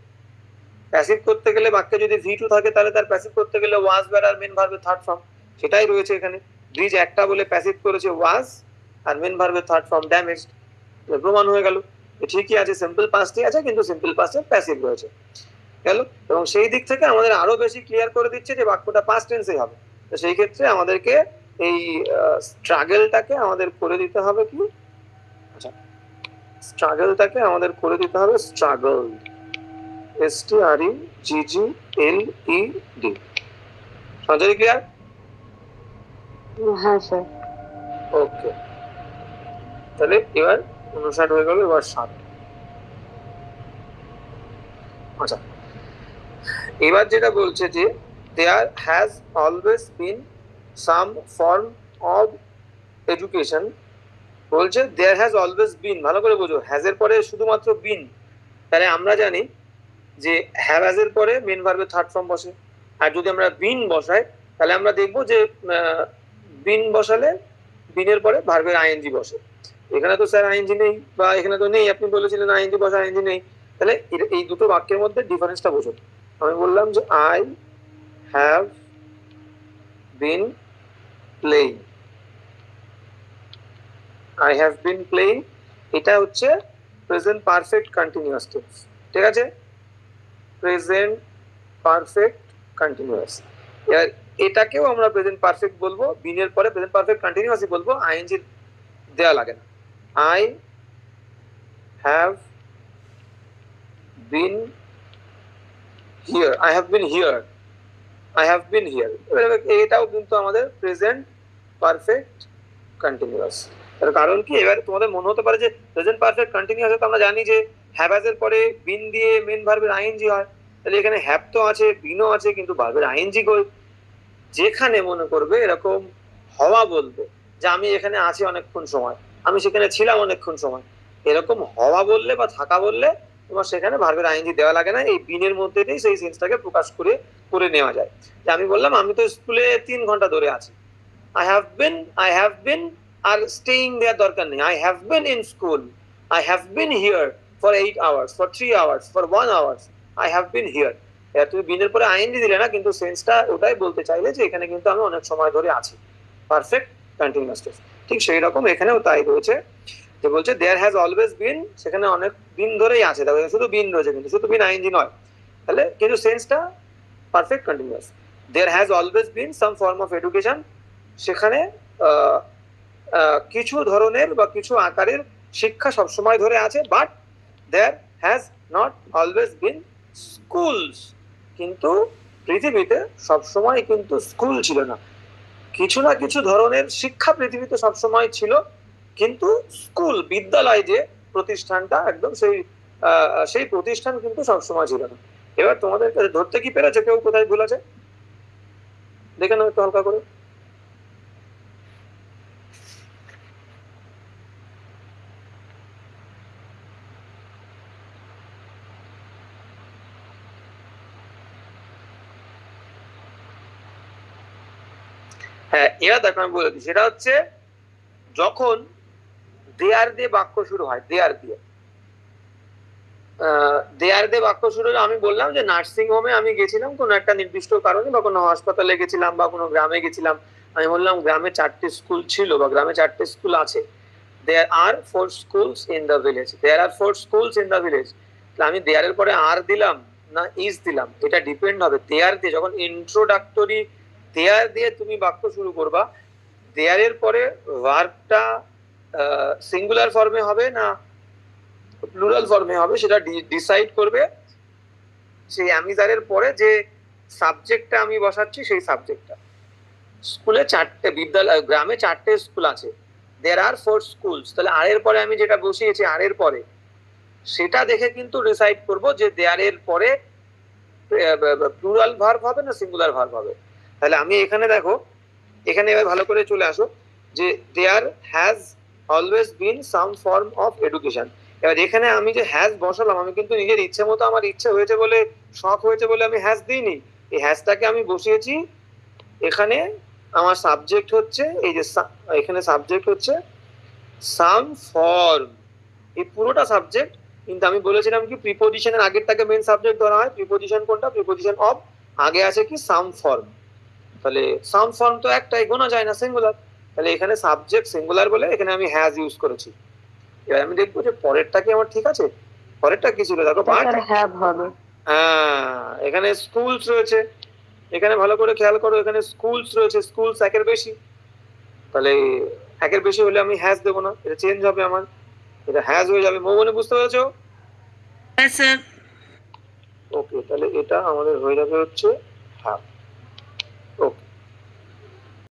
প্যাসিভ করতে গেলে বাক্যে যদি V2 থাকে তাহলে তার প্যাসিভ করতে গেলে ওয়াজ আর মেন ভার্বের থার্ড ফর্ম, সেটাই রয়েছে এখানে। ব্রিজ একটা বলে প্যাসিভ করেছে ওয়াজ, আর মেন ভার্বের থার্ড ফর্ম ড্যামেজড, প্রমাণ হয়ে গেল। ঠিকই আছে, সিম্পল পাস্টই আছে কিন্তু সিম্পল পাস্টে প্যাসিভ রয়েছে, গেল। এবং সেই দিক থেকে আমাদের আরো বেশি ক্লিয়ার করে দিচ্ছে যে বাক্যটা পাস্ট টেন্সে হবে। তো সেই ক্ষেত্রে আমাদেরকে এই স্ট্রাগলটাকে আমাদের করে দিতে হবে কি, আচ্ছা স্ট্রাগলটাকে আমাদের করে দিতে হবে স্ট্রাগল, STREGGLED। সঞ্জয় ক্লিয়ার? হ্যাঁ স্যার। ওকে, তাহলে এবার 59 হয়ে গেল, এবার 7। আচ্ছা, এবার যেটা বলছে যে there has always been some form of education. বলছে দেয়ার হ্যাজ অলওয়েজ বিন, ভালো করে বোঝো, হ্যাজ এর পরে শুধুমাত্র বিন। তাহলে আমরা জানি যে হ্যাভ এর পরে মেন ভার্বের থার্ড ফর্ম বসে, আর যদি আমরা বিন বসাই তাহলে আমরা দেখবো যে বিন বসালে বিনের পরে ভার্বের আইএনজি বসে। এখানে তো স্যার আইএনজি নেই, বা এখানে তো নেই, আপনি বলেছিলেন আইএনজি বসে, আইএনজি নেই। তাহলে এই দুটো বাক্যের মধ্যে ডিফারেন্সটা বোঝো। আমি বললাম যে I have been playing, I have been playing, এটা হচ্ছে প্রেজেন্ট পারফেক্ট কন্টিনিউয়াস টেন্স, ঠিক আছে? Present perfect continuous. এবার এটাকেও আমরা প্রেজেন্ট পারফেক্ট বলবো, বিনের পরে প্রেজেন্ট পারফেক্ট কন্টিনিউয়াসই বলবো, আইএনজি দেওয়া লাগে না। I have been here, I have been here, I have been here, এটাও কিন্তু আমাদের প্রেজেন্ট পারফেক্ট কন্টিনিউয়াস। তার কারণ কি, এবার তোমাদের মনে হতে পারে যে প্রেজেন্ট পারফেক্ট কন্টিনিউয়াস তো আমরা জানি যে হ্যাভ এর পরে বিন দিয়ে মেন ভার্বের আইএনজি হয়, তাহলে এখানে হ্যাভ তো আছে, বিনও আছে, কিন্তু ভার্বের আইএনজি কই? যেখানে মনে করবে এরকম হওয়া বলবে যে আমি এখানে আছি অনেকক্ষণ সময়, আমি সেখানে ছিলাম অনেকক্ষণ সময়, এরকম হওয়া বললে বা থাকা বললে তোমার সেখানে ভার্বের আইএনজি দেওয়া লাগে না, এই বিনের মধ্যে দিয়ে সেই সেন্সটাকে প্রকাশ করে নেওয়া যায়। যে আমি বললাম আমি তো স্কুলে 3 ঘন্টা ধরে আছি, I have been R staying দেওয়ার দরকার নেই, I have been in school, I have been here for 8 hours, for 3 hours, for 1 hours, I have been here. তুমি বিনের পরে আইএনজি দিলে না, কিন্তু সেন্সটা ওটাই বলতে চাইলে যে এখানে কিন্তু আমি অনেক সময় ধরে আছি, পারফেক্ট কন্টিনিউয়াস টেন্স। ঠিক সেই রকম এখানেও তাই রয়েছে, যে বলছে দেয়ার হ্যাজ অলওয়েজ বিন, সেখানে অনেক দিন ধরেই আছে, দেখো শুধু বিন রয়েছে কিন্তু শুধু বিন আইএনজি নয়, তাহলে কিন্তু সেন্সটা perfect continuous. There has always been some form of education, সেখানে কিছু ধরনের বা কিছু আকারের শিক্ষা সবসময় ধরে আছে, but there has not always been schools, কিন্তু পৃথিবীতে সবসময় কিন্তু স্কুল ছিল না, কিছু না কিছু ধরনের শিক্ষা পৃথিবীতে সবসময় ছিল, কিন্তু স্কুল বিদ্যালয় যে প্রতিষ্ঠানটা একদম সেই প্রতিষ্ঠান কিন্তু সবসময় ছিল না। এবার তোমাদের কাছে ধরতে কি পেরেছে কেউ কোথায় ভুল আছে? দেখে নাও একটু হালকা করে। হ্যাঁ, এবার দেখো আমি বলে দিই, সেটা হচ্ছে যখন দেয়ার দিয়ে বাক্য শুরু হয়, দেয়ার দিয়ে বাক্য শুরু হলো, আমি বললাম যে নার্সিং হোমে আমি গেছিলাম কোনো একটা নির্দিষ্ট কারণে, বা কোনো হাসপাতালে গেছিলাম, বা কোনো গ্রামে গেছিলাম, আমি বললাম গ্রামে 4টি স্কুল ছিল বা গ্রামে 4টি স্কুল আছে। There are 4 schools in the village. There are 4 schools in the village. আমি দেয়ারের পরে আর দিলাম না ইজ দিলাম, এটা ডিপেন্ড হবে। দেয়ার দিয়ে যখন ইন্ট্রোডাক্টরি দেয়ার দিয়ে তুমি বাক্য শুরু করবা, দেয়ারের পরে ভার্বটা সিঙ্গুলার ফর্মে হবে না প্লুরাল ফর্মে হবে, সেটা ডিসাইড করবে সেই অ্যামিজারের পরে যে সাবজেক্টটা আমি বসাচ্ছি সেই সাবজেক্টটা। স্কুলে 4টে বিদ্যালয়, গ্রামে 4টে স্কুল আছে, there are 4 schools, তাহলে আর এর পরে আমি যেটা বসিয়েছি আর এর পরে সেটা দেখে কিন্তু ডিসাইড করব যে দেয়ার এর পরে প্লুরাল ভার্ব হবে না সিঙ্গুলার ভার্ব হবে। তাহলে আমি এখানে দেখো, এখানে এবার ভালো করে চলে আসো যে there has always been some form of education. এবার এখানে আমি যে হ্যাজ বসালাম, আমি কিন্তু নিজের ইচ্ছে মতো, আমার ইচ্ছে হয়েছে বলে, শখ হয়েছে বলে আমি হ্যাজ দিইনি। এই হ্যাজটাকে আমি বসিয়েছি এখানে। আমার সাবজেক্ট হচ্ছে এই যে এখানে সাবজেক্ট হচ্ছে সাম ফর্ম, এই পুরোটা সাবজেক্ট। কিন্তু আমি বলেছিলাম কি প্রিপোজিশনের আগেরটাকে মেন সাবজেক্ট ধরা হয়। প্রিপোজিশন কোনটা? Preposition of. আগে আছে কি সাম ফর্ম। তাহলে সাম ফর্ম তো একটাই, গোনা যায় না, সিঙ্গুলার। তাহলে এখানে সাবজেক্ট সিঙ্গুলার বলে এখানে আমি হ্যাজ ইউজ করেছি। এবার আমি দেখবো যে পরেরটা কি আমার ঠিক আছে। পরেরটা কি ছিল দেখো, পার্ট হ্যাভ হবে। হ্যাঁ, এখানে স্কুলস রয়েছে, এখানে ভালো করে খেয়াল করো, এখানে স্কুলস রয়েছে, স্কুলস একের বেশি, তাহলে একের বেশি হলে আমি হ্যাজ দেবো না, এটা চেঞ্জ হবে আমার, এটা হ্যাজ হয়ে যাবে। মৌবনে বুঝতে পেরেছো? হ্যাঁ স্যার। ওকে, তাহলে এটা আমাদের হয়ে যাবে হচ্ছে হ্যাভ।